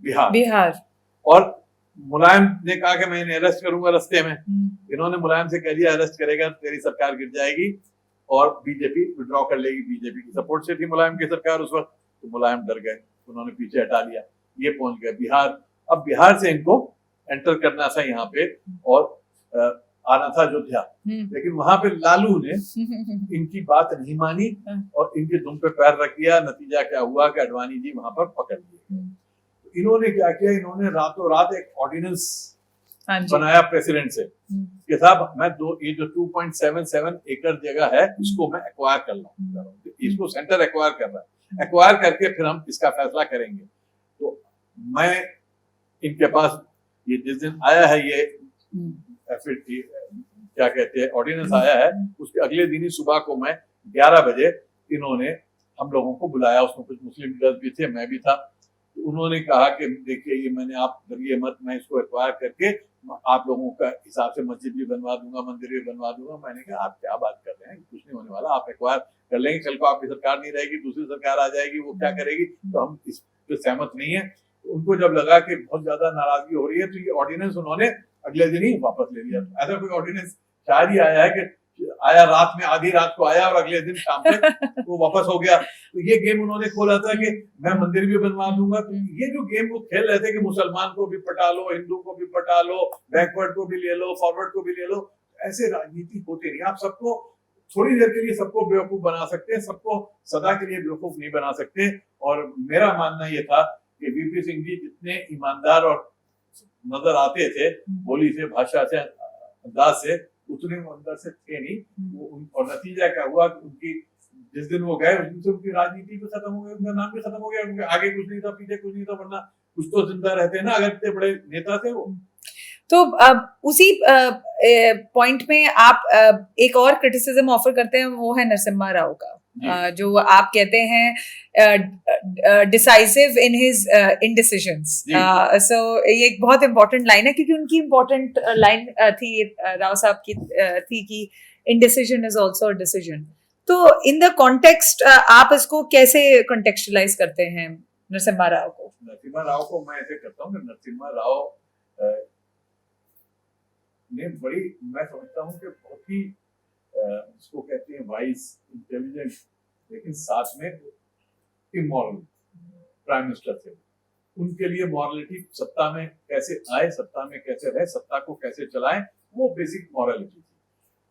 [SPEAKER 2] बिहार। और मुलायम ने कहा कि मैं इन्हें अरेस्ट करूंगा रास्ते में। इन्होंने मुलायम से कह दिया अरेस्ट करेगा तो तेरी सरकार गिर जाएगी और बीजेपी विड्रॉ कर लेगी। बीजेपी की सपोर्ट से थी मुलायम की सरकार उस वक्त, तो मुलायम डर गए, उन्होंने पीछे हटा लिया। ये पहुंच गए बिहार। अब बिहार से इनको एंटर करना था यहाँ पे और आना था अयोध्या, लेकिन वहां पे लालू ने इनकी बात नहीं मानी और इनके दुम पे पैर रख दिया। नतीजा क्या हुआ कि अडवाणी जी वहां पर पकड़ लिए। इन्होंने क्या किया, इन्होंने रातों रात एक ऑर्डिनेंस बनाया प्रेसिडेंट से कि साहब मैं ये जो 2.77 एकड़ जगह है इसको मैं एक्वायर कर लूं, इसको सेंटर एक्वायर कर रहा है, एक्वायर करके फिर हम इसका फैसला करेंगे। तो मैं इनके पास ये जिस दिन आया है ये क्या कहते हैं ऑर्डिनेंस आया है, उसके अगले दिन ही सुबह को मैं 11 बजे इन्होंने हम लोगों को बुलाया। उसमें कुछ मुस्लिम लीडर्स भी थे, मैं भी था। तो उन्होंने कहा कि देखिए ये मैंने, आप डरिए मत, मैं इसको एक्वायर करके आप लोगों का हिसाब से मस्जिद भी बनवा दूंगा, मंदिर भी बनवा दूंगा। मैंने कहा आप क्या बात कर रहे हैं, कुछ नहीं होने वाला, आप एक्वायर कर लेंगे, कल को आपकी सरकार नहीं रहेगी, दूसरी सरकार आ जाएगी, वो क्या करेगी, तो हम इस पर सहमत नहीं है। तो उनको जब लगा कि बहुत ज्यादा नाराजगी हो रही है तो ये ऑर्डिनेंस उन्होंने अगले दिन ही वापस ले लिया। ऐसा कोई ऑर्डिनेंस शायद ही आया है कि आया रात में, आधी रात को आया और अगले दिन शाम तक वो वापस हो गया। तो ये गेम उन्होंने खोला था कि मैं मंदिर भी बनवा दूंगा। तो ये जो गेम वो खेल रहे थे कि मुसलमान को भी पटा लो, हिंदू को भी पटा लो, बैकवर्ड को भी ले लो, फॉरवर्ड को भी ले लो, ऐसे राजनीति होती नहीं। आप सबको थोड़ी देर के लिए सबको बेवकूफ बना सकते हैं, सबको सदा के लिए बेवकूफ नहीं बना सकते। और मेरा मानना ये था कि वीपी सिंह जी जितने ईमानदार और नजर आते थे बोली से, भाषा से, अंदाज से, उतने वो अंदर से थे नहीं। और नतीजा क्या हुआ कि उनकी जिस दिन वो गए उस दिन से उनकी राजनीति भी खत्म हो गई, उनका नाम भी खत्म हो गया, उनके आगे कुछ नहीं था, पीछे कुछ नहीं था, वरना कुछ तो जिंदा रहते ना, अगर इतने बड़े नेता थे वो।
[SPEAKER 1] तो उसी पॉइंट में आप एक और क्रिटिसिज्म ऑफर करते हैं, वो है नरसिम्हा राव का, जो आप कहते हैं डिसाइसिव इन हिज इनडिसिजंस। सो ये एक बहुत इंपॉर्टेंट लाइन है, क्योंकि उनकी इंपॉर्टेंट लाइन थी राव साहब की, थी कि इनडिसिजन इज आल्सो अ डिसीजन। तो इन द कॉन्टेक्स्ट आप इसको कैसे कॉन्टेक्चुअलाइज करते हैं नरसिम्हा राव को?
[SPEAKER 2] नरसिम्हा राव को मैं ऐसे करता हूँ कि नरसिम्हा राव ने बड़ी, मैं समझता हूँ कि बहुत ही इसको कहते हैं वाइज, इंटेलिजेंट, लेकिन साथ में इमोरल प्राइम मिनिस्टर थे। उनके लिए मॉरलिटी, सत्ता में कैसे आए, सत्ता में कैसे रहे, सत्ता को कैसे चलाएं, वो बेसिक मॉरलिटी थी।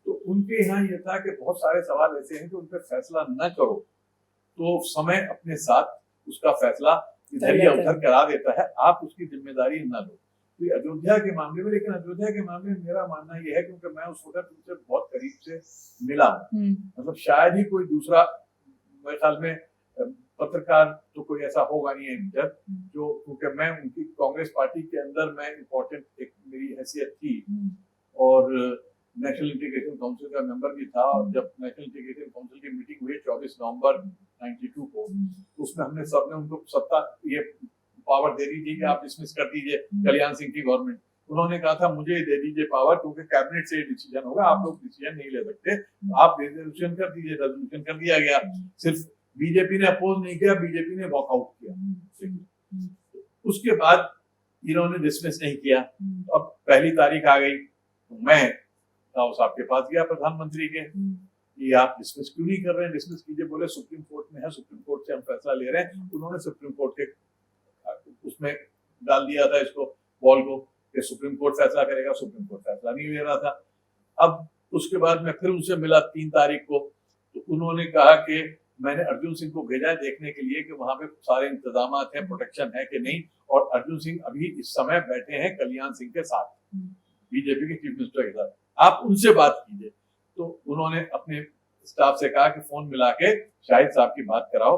[SPEAKER 2] तो उनके यहाँ ये था कि बहुत सारे सवाल ऐसे हैं कि उन पर फैसला न करो तो समय अपने साथ उसका फैसला इधर या उधर करा देता है, आप उसकी जिम्मेदारी न लो। तो अयोध्या के मामले में, लेकिन अयोध्या के मामले में मेरा मानना यह है, क्योंकि मैं उस वक्त उनसे बहुत करीब से मिला हूँ, मतलब शायद ही कोई दूसरा, मेरे ख्याल में पत्रकार तो कोई ऐसा होगा नहीं है जो, क्योंकि मैं उनकी कांग्रेस पार्टी के अंदर मैं इम्पोर्टेंट एक मेरी हैसियत थी और नेशनल इंटीग्रेशन काउंसिल का मेंबर भी था। और जब नेशनल इंटीग्रेशन काउंसिल की मीटिंग हुई 24 नवंबर 92 को, उसमें हमने सबने उनको सत्ता, ये पावर दे दी थी कि आप डिसमिस कर दीजिए कल्याण सिंह की गवर्नमेंट। उन्होंने कहा था मुझे दे दीजिए पावर, क्योंकि कैबिनेट से डिसीजन होगा, आप लोग डिसीजन नहीं ले सकते, आप रेजोल्यूशन कर दीजिए। रेजोल्यूशन कर दिया गया, सिर्फ बीजेपी ने अपोज नहीं किया, बीजेपी ने वॉकआउट किया। उसके बाद इन्होंने डिसमिस नहीं किया। अब पहली तारीख आ गई, मैं राव साहब के पास गया प्रधानमंत्री के, कि आप डिसमिस क्यों नहीं कर रहे हैं, डिसमिस कीजिए। बोले सुप्रीम कोर्ट में है, सुप्रीम कोर्ट से हम फैसला ले रहे हैं। उन्होंने सुप्रीम कोर्ट के उसमें डाल दिया था इसको, बॉल को, कि सुप्रीम कोर्ट फैसला करेगा। सुप्रीम कोर्ट फैसला नहीं ले रहा था। अब उसके बाद मैं फिर उनसे मिला 3 तारीख को, तो उन्होंने कहा कि मैंने अर्जुन सिंह को भेजा है देखने के लिए कि वहां पे सारे इंतजाम हैं, प्रोटेक्शन है कि नहीं। और अर्जुन सिंह अभी इस समय बैठे हैं कल्याण सिंह के साथ, बीजेपी के चीफ मिनिस्टर के साथ, आप उनसे बात कीजिए। तो उन्होंने अपने स्टाफ से कहा कि फोन मिला के शाहिद साहब की बात कराओ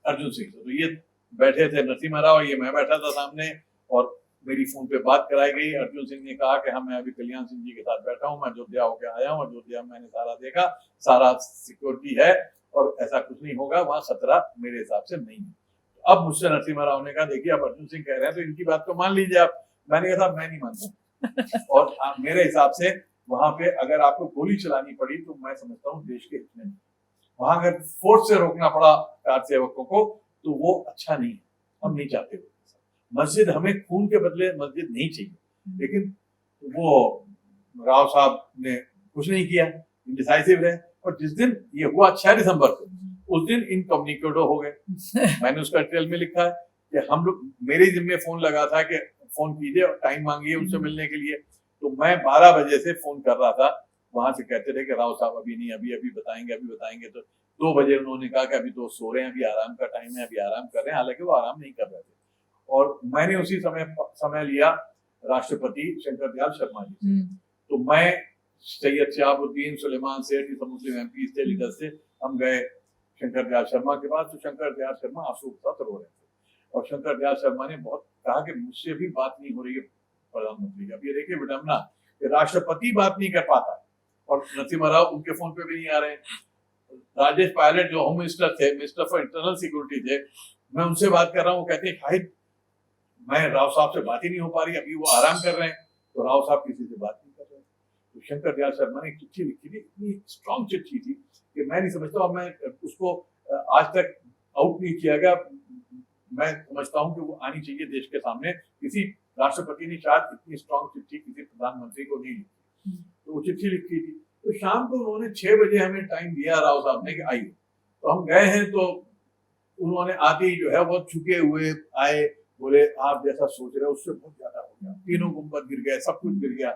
[SPEAKER 2] अर्जुन सिंह से। तो ये बैठे थे नरसिम्हा राव, ये मैं बैठा था सामने, और मेरी फोन पे बात कराई गई। अर्जुन सिंह ने कहा कि हाँ मैं अभी कल्याण सिंह जी के साथ बैठा हूँ, मैं अयोध्या होके आया हूँ, अयोध्या में मैंने सारा देखा, सारा सिक्योरिटी है और ऐसा कुछ नहीं होगा, वहाँ खतरा मेरे हिसाब से नहीं है। अब मुझसे नरसिम्हा राव ने कहा देखिए अब अर्जुन सिंह कह रहे हैं तो इनकी बात को मान लीजिए आप। मैंने कहा मैं नहीं मानता और मेरे हिसाब से वहां पे अगर आपको गोली चलानी पड़ी तो मैं समझता हूँ देश के हित में, वहां अगर फोर्स से रोकना पड़ा कार सेवकों को तो वो अच्छा नहीं है, हम नहीं चाहते। मस्जिद हमें खून के बदले मस्जिद नहीं चाहिए, लेकिन वो राव साहब ने कुछ नहीं किया, इंडिसाइसिव रहे। और जिस दिन ये हुआ 6 दिसंबर को, उस दिन इनकम्युनिकेटो हो गए। मैंने उसका डिटेल में लिखा है कि हम लोग, मेरे जिम्मे फोन लगा था कि फोन कीजिए और टाइम मांगिए उनसे मिलने के लिए, तो मैं 12 बजे से फोन कर रहा था। वहां से कहते थे कि राव साहब अभी नहीं, अभी अभी बताएंगे। तो 2 बजे उन्होंने कहा कि अभी तो सो रहे हैं, अभी आराम का टाइम है, अभी आराम कर रहे हैं। हालांकि वो आराम नहीं कर रहे थे। और मैंने उसी समय लिया राष्ट्रपति शंकर दयाल शर्मा जी से। तो मैं सैयद शहाबुद्दीन, सुलेमान सेठ, मुस्लिम एमपी थे, लीडर से हम गए शंकर दयाल शर्मा के पास। तो शंकर दयाल शर्मा आंसू के साथ रो रहे थे और शंकर दयाल शर्मा ने बहुत कहा कि मुझसे भी बात नहीं हो रही है प्रधानमंत्री की। अब ये देखिए विडम्बना, राष्ट्रपति बात नहीं कर पाता और नरसिम्हा राव उनके फोन पे भी नहीं आ रहे हैं। राजेश पायलट जो होम मिनिस्टर थे, मिनिस्टर फॉर इंटरनल सिक्योरिटी थे, मैं उनसे बात कर रहा हूँ, कहते हैं शाहिद मैं राव साहब से बात ही नहीं हो पा रही, अभी वो आराम कर रहे हैं। तो राव साहब किसी से बात नहीं कर रहे। तो शंकर दयाल शर्मा ने एक चिट्ठी लिखी थी, इतनी स्ट्रॉन्ग चिट्ठी थी कि मैं नहीं समझता, और मैं उसको आज तक आउट नहीं किया गया। मैं समझता हूँ कि वो आनी चाहिए देश के सामने। किसी राष्ट्रपति ने शायद इतनी स्ट्रॉन्ग चिट्ठी किसी प्रधानमंत्री को नहीं लिखी। तो वो चिट्ठी लिखी थी। तो शाम को उन्होंने 6 बजे हमें टाइम दिया राव साहब ने कि आइए। तो हम गए हैं। तो उन्होंने आते ही जो है वो झुके हुए आए, बोले आप जैसा सोच रहे हो उससे बहुत ज्यादा हो गया, तीनों गुंबद गिर गए, सब कुछ गिर गया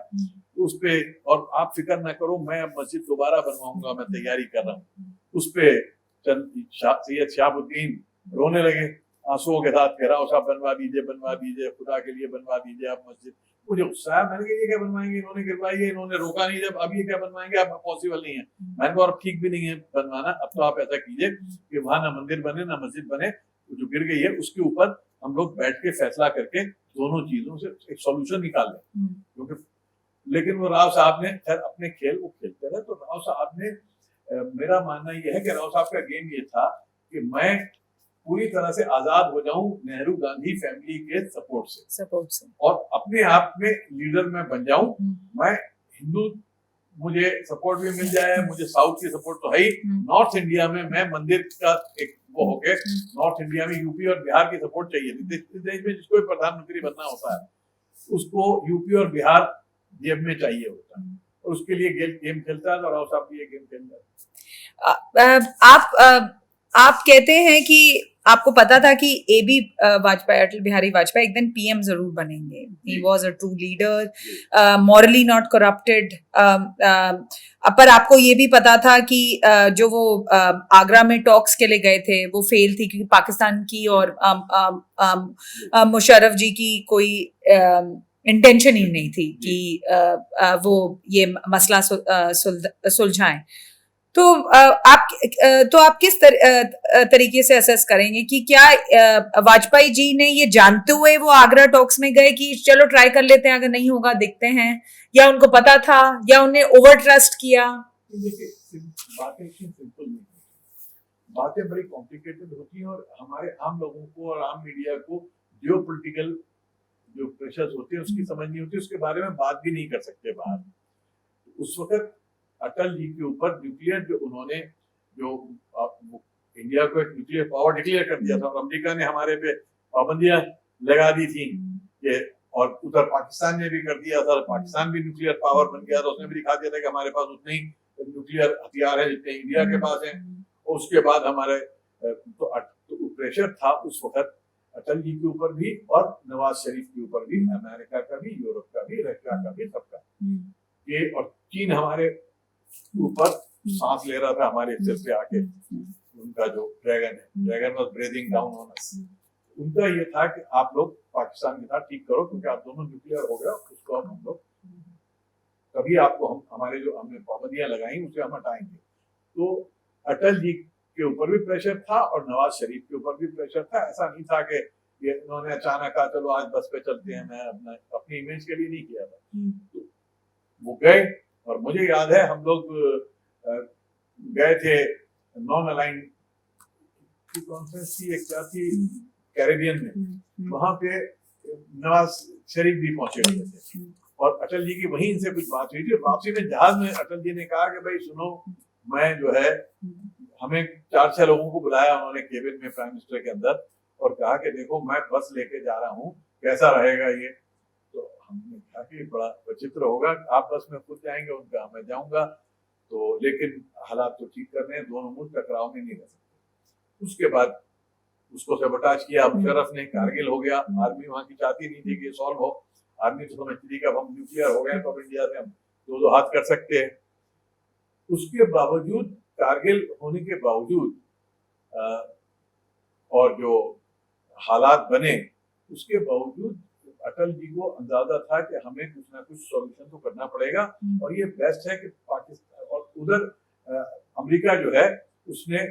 [SPEAKER 2] उस पे, और आप फिक्र ना करो, मैं अब मस्जिद दोबारा बनवाऊंगा, मैं तैयारी कर रहा हूँ। उस पे सैयद शहाबुद्दीन रोने लगे आंसुओं के साथ, कह राव साहब बनवा दीजिए, खुदा के लिए बनवा दीजिए आप मस्जिद। मुझे गुस्सा आया, मैंने कहा ये क्या बनवाएंगे, इन्होंने गिरवाई है, इन्होंने रोका नहीं, जब अब ये क्या बनवाएंगे, अब पॉसिबल नहीं है। मैंने कहा और ठीक भी नहीं है बनवाना, अब तो आप ऐसा कीजिए कि वहां ना मंदिर बने ना मस्जिद बने, जो गिर गई है उसके ऊपर हम लोग बैठ के फैसला करके दोनों चीजों से एक सॉल्यूशन निकाल लें। क्योंकि लेकिन वो राव साहब ने खैर अपने खेल वो खेलते रहे। तो राव साहब ने, मेरा मानना यह है कि राव साहब का गेम ये था कि मैं पूरी तरह से आजाद हो जाऊं नेहरू गांधी फैमिली के सपोर्ट से और अपने आप में लीडर में बन जाऊं। मैं हिंदू, मुझे सपोर्ट भी मिल जाए, मुझे साउथ की सपोर्ट तो है ही, नॉर्थ इंडिया में मैं मंदिर का एक वो हो गए, नॉर्थ इंडिया में यूपी और बिहार की सपोर्ट चाहिए। इस देश में जिसको भी प्रधानमंत्री बनना होता है उसको यूपी और बिहार जेब में चाहिए होता है, और उसके लिए गेम खेलता है। तो राव साहब भी ये गेम खेल रहे हैं।
[SPEAKER 1] आप कहते हैं कि आपको पता था कि AB वाजपेयी, अटल बिहारी वाजपेयी एक दिन PM जरूर बनेंगे। He was a true leader, morally not corrupted. पर आपको ये भी पता था कि जो वो आगरा में टॉक्स के लिए गए थे वो फेल थी, क्योंकि पाकिस्तान की और मुशर्रफ जी की कोई इंटेंशन ही नहीं थी कि वो ये मसला सुलझाएं। तो आप किस तरीके से असेस करेंगे कि क्या वाजपेयी जी ने ये जानते हुए वो आगरा टॉक्स में गए कि चलो ट्राई कर लेते हैं, अगर नहीं होगा देखते हैं, या उनको पता था, या उन्हें ओवर ट्रस्ट किया?
[SPEAKER 2] देखिए बातें इतनी सिंपल नहीं, बातें बड़ी कॉम्प्लिकेटेड होती हैं, और हमारे आम लोगों को और आम मीडिया को जियोपॉलिटिकल जो प्रेशर्स होते हैं उसकी समझ नहीं होती, उसके बारे में बात भी नहीं कर सकते बाहर। उस वक्त अटल जी के ऊपर न्यूक्लियर जो उन्होंने जो इंडिया को एक न्यूक्लियर पावर डिक्लेयर कर दिया था, और अमेरिका ने हमारे पे पाबंदियां लगा दी थी कि, और उधर पाकिस्तान ने भी कर दिया था, पाकिस्तान भी न्यूक्लियर पावर बन गया था, उसने भी दिखा दिया था कि हमारे पास उतने ही न्यूक्लियर हथियार है जितने इंडिया के पास है। और उसके बाद हमारे तो प्रेशर था उस वक्त अटल जी के ऊपर भी, और नवाज शरीफ के ऊपर भी, अमेरिका का भी, यूरोप का भी, रशिया का भी, सबका। ये और चीन हमारे ऊपर सांस ले रहा था हमारे सिर पे आके, उनका जो dragon was breathing down on us. उनका ये था कि आप लोग पाकिस्तान के साथ ठीक करो, क्योंकि आप दोनों न्यूक्लियर हो गया, उसको हम लोग कभी आपको हमारे जो हमने पाबंदियां लगाई उसे हम हटाएंगे। तो अटल जी के ऊपर भी प्रेशर था और नवाज शरीफ के ऊपर भी प्रेशर था। ऐसा नहीं था कि ये इन्होंने अचानक कहा चलो आज बस पे चलते हैं, मैं अपनी इमेज के लिए नहीं किया था। तो वो गए, और मुझे याद है हम लोग गए थे नॉन अलाइंड कॉन्फ्रेंस थी, एक क्या थी कैरेबियन में, वहां पे नवाज शरीफ भी पहुंचे हुए थे, और अटल जी की वहीं इनसे कुछ बात हुई थी। वापसी में जहाज में अटल जी ने कहा कि भाई सुनो, मैं जो है, हमें 4-6 लोगों को बुलाया उन्होंने केबिन में प्राइम मिनिस्टर के अंदर, और कहा कि देखो मैं बस लेके जा रहा हूँ, कैसा रहेगा ये। तो हमने कहा कि बड़ा विचित्र होगा, आप बस में खुद जाएंगे, उनका मैं जाऊंगा, तो लेकिन हालात तो ठीक करने हैं, दोनों मुल्क टकराव में नहीं रह सकते। उसके बाद उसको सबोटाज किया मुशर्रफ ने, कारगिल हो गया। आर्मी वहां की चाहती नहीं थी कि सॉल्व हो, आर्मी तो समझती थी कि अब हम न्यूक्लियर हो गए तो अब इंडिया से हम दो हाथ कर सकते हैं। उसके बावजूद, कारगिल होने के बावजूद और जो हालात बने, उसके बावजूद अटल जी को अंदाजा था कि हमें कुछ ना कुछ सॉल्यूशन तो करना पड़ेगा, और ये बेस्ट है कि पाकिस्तान और उधर अमेरिका जो है उसने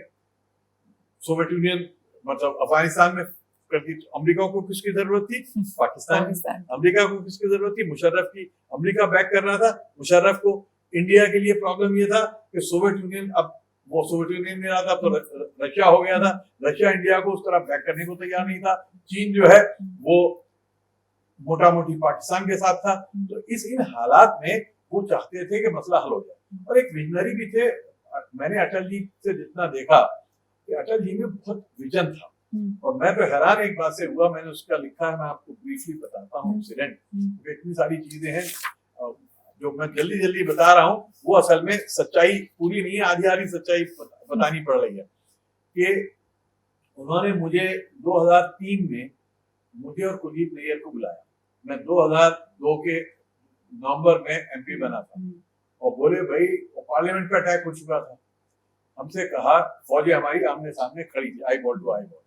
[SPEAKER 2] सोवियत यूनियन मतलब अफगानिस्तान में कर दी। अमेरिका को किसकी जरूरत थी? पाकिस्तान। अमेरिका को किसकी जरूरत थी? मुशर्रफ की। अमेरिका बैक कर रहा था मुशर्रफ को। इंडिया के लिए प्रॉब्लम ये था कि सोवियत यूनियन, अब वो सोवियत यूनियन में रहा था तो रशिया हो गया था, रशिया इंडिया को उस तरह बैक करने को तैयार नहीं था। चीन जो है वो मोटा मोटी पाकिस्तान के साथ था। तो इन हालात में वो चाहते थे कि मसला हल हो जाए, और एक विजनरी भी थे। मैंने अटल जी से जितना देखा कि अटल जी में बहुत विजन था, और मैं तो हैरान एक बात से हुआ, मैंने उसका लिखा है, मैं आपको ब्रीफली बताता हूँ इंसिडेंट, इतनी सारी चीजें हैं जो मैं जल्दी जल्दी बता रहा हूँ, वो असल में सच्चाई पूरी नहीं है, आधी आधी सच्चाई बतानी पड़ रही है। कि उन्होंने मुझे 2003 में मुझे और कुलदीप नैयर को बुलाया। मैं 2002 के नवंबर में एमपी बना था, और बोले भाई पार्लियामेंट पे अटैक हो चुका था, हमसे कहा फौजें हमारी आमने सामने खड़ी थी, eye ball to eye ball.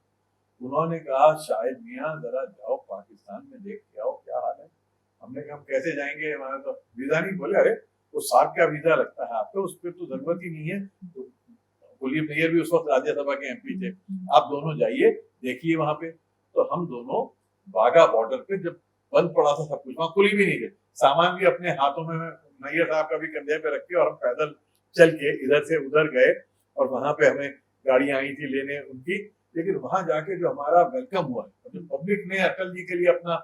[SPEAKER 2] उन्होंने कहा शायद मियां जरा जाओ पाकिस्तान में देख के आओ क्या हाल है। हमने कहा हम कैसे जाएंगे, हमारा तो वीजा नहीं। बोले अरे वो सार्क का वीजा लगता है आपको, उस पर तो जरूरत ही नहीं है। तो कुलदीप नैयर भी उस वक्त राज्यसभा के एमपी थे, आप दोनों जाइए देखिए वहां पे। तो हम दोनों वाघा बॉर्डर पे, जब बंद पड़ा था सब कुछ, वहां कुली भी नहीं थे, सामान भी अपने हाथों में नैयर साहब का भी कंधे पे रख के, और हम पैदल चल के इधर से उधर गए, और वहां पे हमें गाड़ियां आई थी लेने उनकी। लेकिन वहां जाके जो हमारा वेलकम हुआ, जो पब्लिक ने अटल जी के लिए अपना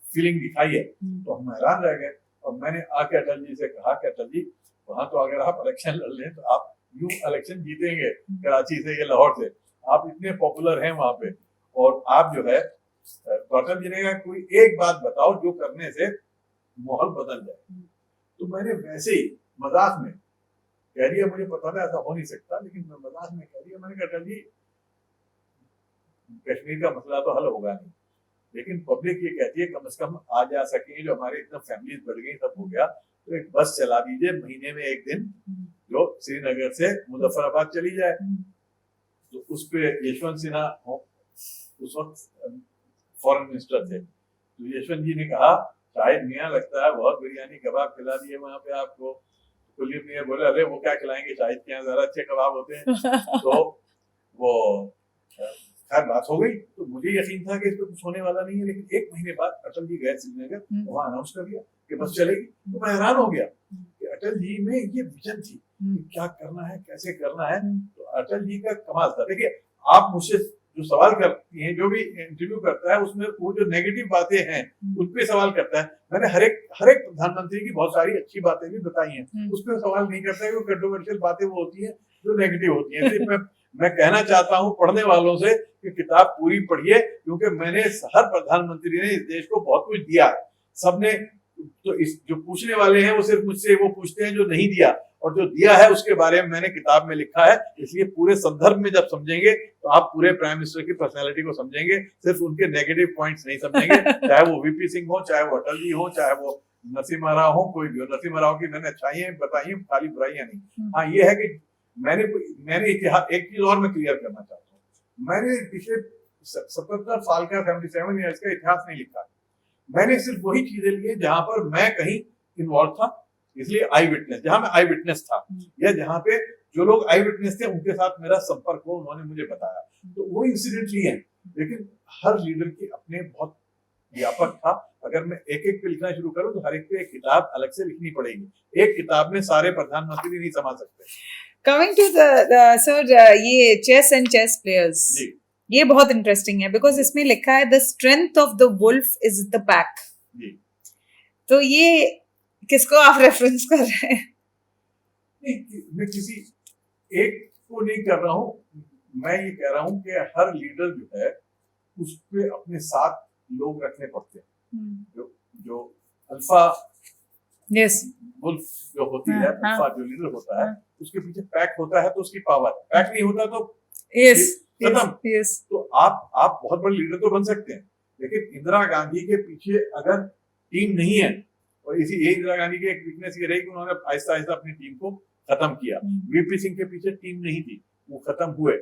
[SPEAKER 2] फीलिंग दिखाई है, तो हम हैरान रह गए। और मैंने आके अटल जी से कहा कि अटल जी, वहां तो अगर आप इलेक्शन लड़ लें तो आप यूं इलेक्शन जीतेंगे कराची से या लाहौर से, आप इतने पॉपुलर हैं वहां पे, और आप जो है, तो अटल जी ने कहा कोई एक बात बताओ जो करने से माहौल बदल जाए। तो मैंने वैसे ही मजाक में कह दिया, मुझे पता था ऐसा हो नहीं सकता, लेकिन मैं मजाक में कह दिया, मैंने कहा अटल जी कश्मीर का मसला तो हल होगा नहीं, लेकिन पब्लिक ये कहती है कम से कम आ जा सके, जो हमारे इतना फैमिलीज बढ़ गई सब हो गया, तो एक बस चला दीजिए महीने में एक दिन, जो श्रीनगर से मुजफ्फराबाद चली जाए। तो उस पे यशवंत सिन्हा उस वक्त फॉरेन मिनिस्टर थे, तो यशवंत जी ने कहा शायद मियाँ लगता है बहुत बिरयानी कबाब खिला दिए वहां पे आपको। कुलदीप नैयर बोले अरे वो क्या खिलाएंगे, शाहिद के यहाँ ज्यादा अच्छे कबाब होते हैं। तो वो खैर बात हो गई। तो मुझे यकीन था कि इस पर कुछ होने वाला नहीं है, लेकिन एक महीने बाद अटल जी गए श्रीनगर, वहां अनाउंस कर दिया कि बस चलेगी। तो मैं हैरान हो गया कि अटल जी में ये विजन थी कि क्या करना है, कैसे करना है। तो अटल जी का कमाल था। देखिए आप मुझसे जो सवाल करती हैं, जो भी इंटरव्यू करता है, उसमें वो जो नेगेटिव बातें हैं उन पे सवाल करता है। मैंने हर एक प्रधानमंत्री की बहुत सारी अच्छी बातें भी बताई हैं, उस पर सवाल नहीं करता है। वो कंट्रोवर्शियल बातें वो होती हैं जो नेगेटिव होती हैं। सिर्फ मैं कहना चाहता हूँ पढ़ने वालों से कि किताब पूरी पढ़िए, क्योंकि मैंने हर प्रधानमंत्री ने इस देश को बहुत कुछ दिया है। सबने तो इस जो पूछने वाले हैं वो सिर्फ मुझसे वो पूछते हैं जो नहीं दिया, और जो दिया है उसके बारे में मैंने किताब में लिखा है। इसलिए पूरे संदर्भ में जब समझेंगे तो आप पूरे प्राइम मिनिस्टर की पर्सनैलिटी को समझेंगे, सिर्फ उनके नेगेटिव पॉइंट्स नहीं समझेंगे। चाहे वो वीपी सिंह हो, चाहे वो अटल जी हो, चाहे वो नरसिम्हा राव हो, कोई भी हो। नरसिम्हा राव की मैंने अच्छाइयां बताई हैं, खाली बुराइयां नहीं। हाँ ये है कि मैंने इतिहास, एक चीज और मैं क्लियर करना चाहता हूँ, मैंने पिछले 77 साल का 77 ईयर्स का इतिहास नहीं लिखा। मैंने सिर्फ वही चीजें ली जहां पर मैं कहीं इन्वॉल्व था, इसलिए आई विटनेस, जहां मैं आई विटनेस था, या जहां पे जो लोग आई विटनेस थे उनके साथ मेरा संपर्क हो, उन्होंने मुझे बताया, तो वो इंसिडेंट लिए हैं। लेकिन हर लीडर की अपने बहुत व्यापक था। अगर मैं एक एक पे लिखना शुरू करूं तो हर एक पे एक किताब अलग से लिखनी पड़ेगी। एक किताब में सारे प्रधानमंत्री नहीं समा सकते।
[SPEAKER 1] कमिंग टू सर, ये चेस एंड चेस प्लेयर्स,
[SPEAKER 2] जी
[SPEAKER 1] ये बहुत इंटरेस्टिंग है बिकॉज इसमें लिखा है the strength of the wolf is the pack.
[SPEAKER 2] जी।
[SPEAKER 1] तो ये किसको आप रेफरेंस कर रहे हैं?
[SPEAKER 2] नहीं, मैं किसी एक को नहीं कर रहा हूँ, मैं ये कह रहा हूँ कि हर लीडर जो है उस पे अपने साथ लोग रखने पड़ते हैं। जो अल्फा
[SPEAKER 1] यस,
[SPEAKER 2] वुल्फ जो होती है,
[SPEAKER 1] हाँ,
[SPEAKER 2] अल्फा जो लीडर होता है,
[SPEAKER 1] हाँ,
[SPEAKER 2] उसके पीछे पैक होता है तो उसकी पावर, पैक नहीं होता तो
[SPEAKER 1] यस,
[SPEAKER 2] खत्म।
[SPEAKER 1] यस,
[SPEAKER 2] तो आप बहुत बड़े लीडर तो बन सकते हैं, लेकिन इंदिरा गांधी के पीछे अगर टीम नहीं है, और इसी इंदिरा गांधी की एक वीकनेस ये रही कि उन्होंने आहिस्ता आहिस्ता अपनी टीम को खत्म किया। वीपी सिंह के पीछे टीम नहीं थी, वो खत्म हुए।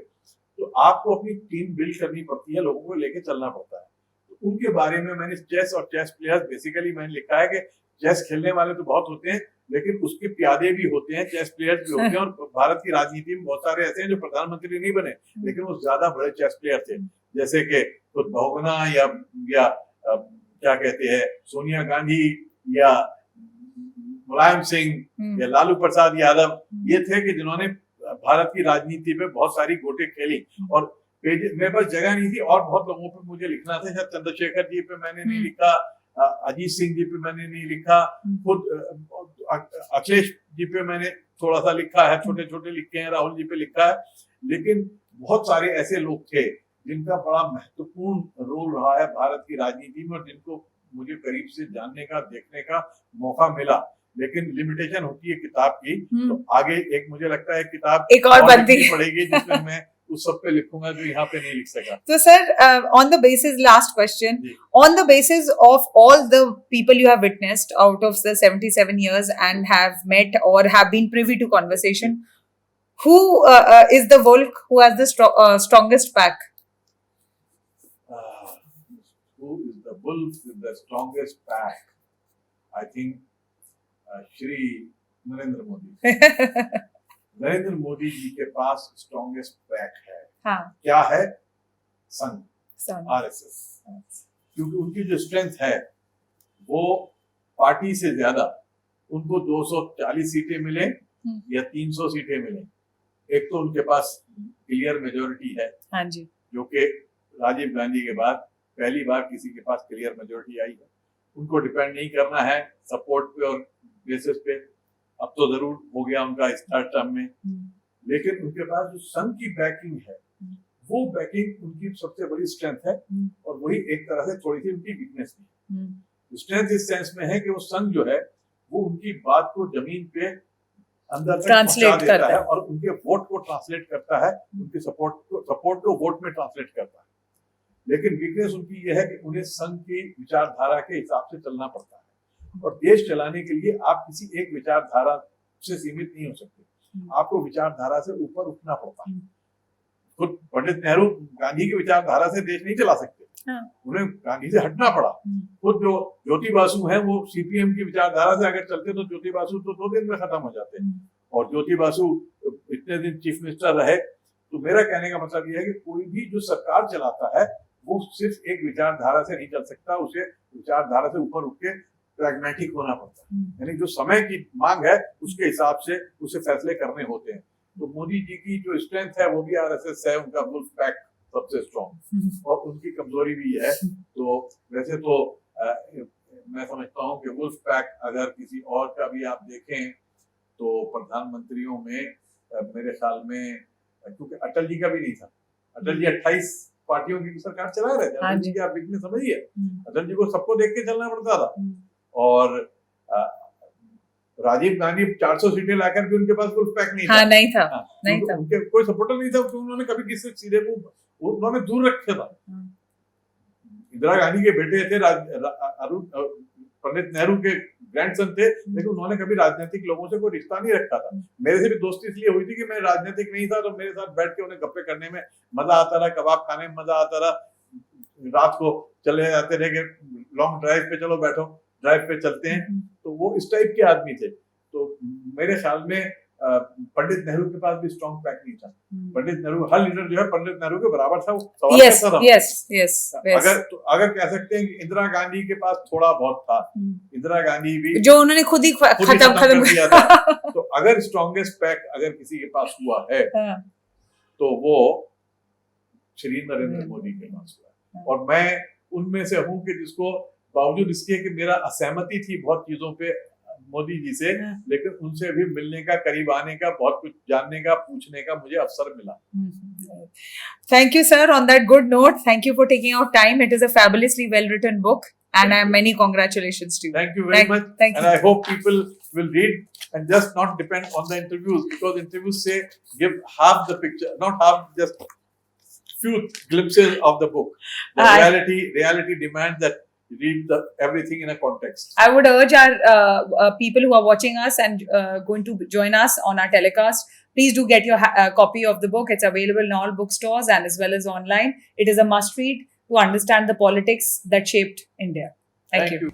[SPEAKER 2] तो आपको अपनी टीम बिल्ड करनी पड़ती है, लोगों को लेके चलना पड़ता है। तो उनके बारे में मैंने चेस और चेस प्लेयर्स बेसिकली मैंने लिखा है कि चेस खेलने वाले तो बहुत होते हैं, लेकिन उसके प्यादे भी होते हैं, चेस प्लेयर्स भी होते हैं। और भारत की राजनीति में बहुत सारे ऐसे हैं जो प्रधानमंत्री नहीं बने, लेकिन वो ज्यादा बड़े चेस प्लेयर थे, जैसे कि खुद बहुगुणा या क्या कहते हैं सोनिया गांधी या मुलायम सिंह या लालू प्रसाद यादव, ये थे कि जिन्होंने भारत की राजनीति पे बहुत सारी गोटे खेली। और मेरे पास जगह नहीं थी और बहुत लोगों पे मुझे लिखना था। शायद चंद्रशेखर जी पे मैंने नहीं लिखा, अजीत सिंह जी पे मैंने नहीं लिखा, खुद अखिलेश जी पे मैंने थोड़ा सा लिखा है, छोटे छोटे लिखे हैं, राहुल जी पे लिखा है। लेकिन बहुत सारे ऐसे लोग थे जिनका बड़ा महत्वपूर्ण रोल रहा है भारत की राजनीति में और जिनको मुझे करीब से जानने का, देखने का मौका मिला। लेकिन लिमिटेशन होती है किताब की, तो आगे एक मुझे लगता है किताब
[SPEAKER 1] एक और बनती
[SPEAKER 2] पड़ेगी जिसमें मैं उस सब पे लिखूंगा जो यहाँ पे नहीं लिख सका।
[SPEAKER 1] तो sir, on the basis, last question, on the basis of all the people you have witnessed out of the 77 years and have met or have been privy to conversation, who is the wolf who has the strongest pack?
[SPEAKER 2] Who is the wolf with the strongest pack? I think Shri Narendra Modi. Narendra Modi ji के पास strongest pack है।
[SPEAKER 1] हाँ।
[SPEAKER 2] क्या है? संघ, RSS. क्योंकि उनकी जो स्ट्रेंथ है वो पार्टी से ज्यादा, उनको 240 सीटें मिले या 300 सीटें मिले, एक तो उनके पास क्लियर मेजोरिटी है। हाँ जी। जो कि राजीव गांधी के बाद पहली बार किसी के पास क्लियर मेजोरिटी आई है। उनको डिपेंड नहीं करना है सपोर्ट पे और बेसिस पे, अब तो जरूर हो गया उनका इस थर्ड टर्म में। लेकिन उनके पास जो संघ की बैकिंग है, वो बैकिंग उनकी सबसे बड़ी स्ट्रेंथ है और वही एक तरह से थोड़ी सी उनकी वीकनेस भी है। स्ट्रेंथ इस सेंस में है कि वो संघ जो है वो उनकी बात को जमीन पे अंदर तक पहुंचा देता है और उनके वोट को ट्रांसलेट करता है, उनके सपोर्ट को वोट में ट्रांसलेट करता है। लेकिन वीकनेस उनकी यह है कि उन्हें संघ की विचारधारा के हिसाब से चलना पड़ता है और देश चलाने के लिए आप किसी एक विचारधारा से सीमित नहीं हो सकते, आपको विचारधारा से ऊपर उठना पड़ता है। खुद पंडित नेहरू गांधी की विचारधारा से देश नहीं चला सकते, उन्हें गांधी से हटना पड़ा। खुद जो ज्योति बासु हैं वो सीपीएम की विचारधारा से अगर चलते तो ज्योति बासु तो 2 दिन में खत्म हो जाते, और ज्योति बासु इतने दिन चीफ मिनिस्टर रहे। तो मेरा कहने का मतलब यह है कि कोई भी जो सरकार चलाता है वो सिर्फ एक विचारधारा से नहीं चल सकता, उसे विचारधारा से ऊपर उठ के प्रैग्मेटिक होना पड़ता है। यानी जो समय की मांग है उसके हिसाब से उसे फैसले करने होते हैं। तो मोदी जी की जो स्ट्रेंथ है वो भी आरएसएस है, उनका वुल्फ पैक सबसे स्ट्रॉन्ग, और उनकी कमजोरी भी है। तो वैसे तो मैं समझता हूँ कि वुल्फ पैक अगर किसी और का भी आप देखें तो प्रधानमंत्रियों में मेरे ख्याल में, क्योंकि अटल जी का भी नहीं था, अटल जी 28 पार्टियों की सरकार चला रहे थे। अटल जी की आप वीकनेस समझिए, अटल जी को सबको देख के चलना पड़ता था। और राजीव गांधी 400 सीटें लाकर भी उनके पास वुल्फ पैक नहीं था।
[SPEAKER 1] हाँ, नहीं था, नहीं था।
[SPEAKER 2] उनके कोई सपोर्टर नहीं था, क्योंकि उन्होंने कभी किसी सीधे को उन्होंने दूर रखा था। इंदिरा गांधी के बेटे थे, पंडित नेहरू के ग्रैंडसन थे, लेकिन उन्होंने कभी राजनीतिक लोगों से कोई रिश्ता नहीं रखा था। मेरे से भी दोस्ती इसलिए हुई थी कि मैं राजनीतिक नहीं था, तो मेरे साथ बैठ के उन्हें गप्पे करने में मजा आता रहा, कबाब खाने में मजा आता रहा, रात को चले जाते रहे कि लॉन्ग ड्राइव पे चलो बैठो, ड्राइव पे चलते हैं। तो वो इस टाइप के आदमी थे। तो मेरे ख्याल में पंडित नेहरू के पास भी स्ट्रॉन्ग पैक नहीं था।
[SPEAKER 1] Hmm.
[SPEAKER 2] पंडित नेहरू, हर लीडर जो है पंडित नेहरू के बराबर था, वो सवाल
[SPEAKER 1] Yes,
[SPEAKER 2] करता था।
[SPEAKER 1] yes, yes, yes.
[SPEAKER 2] अगर कह सकते हैं कि इंदिरा गांधी के पास थोड़ा बहुत था,
[SPEAKER 1] Hmm.
[SPEAKER 2] इंदिरा गांधी भी
[SPEAKER 1] जो उन्होंने खुद ही
[SPEAKER 2] खुद ही
[SPEAKER 1] खत्म
[SPEAKER 2] कर दिया था। तो अगर स्ट्रॉन्गेस्ट पैक अगर किसी के पास हुआ है
[SPEAKER 1] हाँ,
[SPEAKER 2] तो वो श्री नरेंद्र मोदी के पास हुआ है। और मैं उनमें से हूं कि जिसको बावजूद इसके कि मेरा असहमति थी बहुत चीजों पे मोदी जी से,
[SPEAKER 1] हाँ.
[SPEAKER 2] लेकिन उनसे भी मिलने का, करीब आने का, बहुत कुछ जानने का, पूछने का मुझे अवसर मिला।
[SPEAKER 1] Thank you, sir. On that good note, thank you for taking out time. It is a fabulously well-written book, and
[SPEAKER 2] Thank you.
[SPEAKER 1] many congratulations to you.
[SPEAKER 2] Thank you very much.
[SPEAKER 1] Thank
[SPEAKER 2] And
[SPEAKER 1] you.
[SPEAKER 2] I hope people will read and just not depend on the interviews, because interviews say give half the picture, not half, just few glimpses of the book. The reality demands that you read everything in a context.
[SPEAKER 1] I would urge our people who are watching us and going to join us on our telecast, please do get your copy of the book. It's available in all bookstores and as well as online. It is a must read to understand the politics that shaped India. Thank you.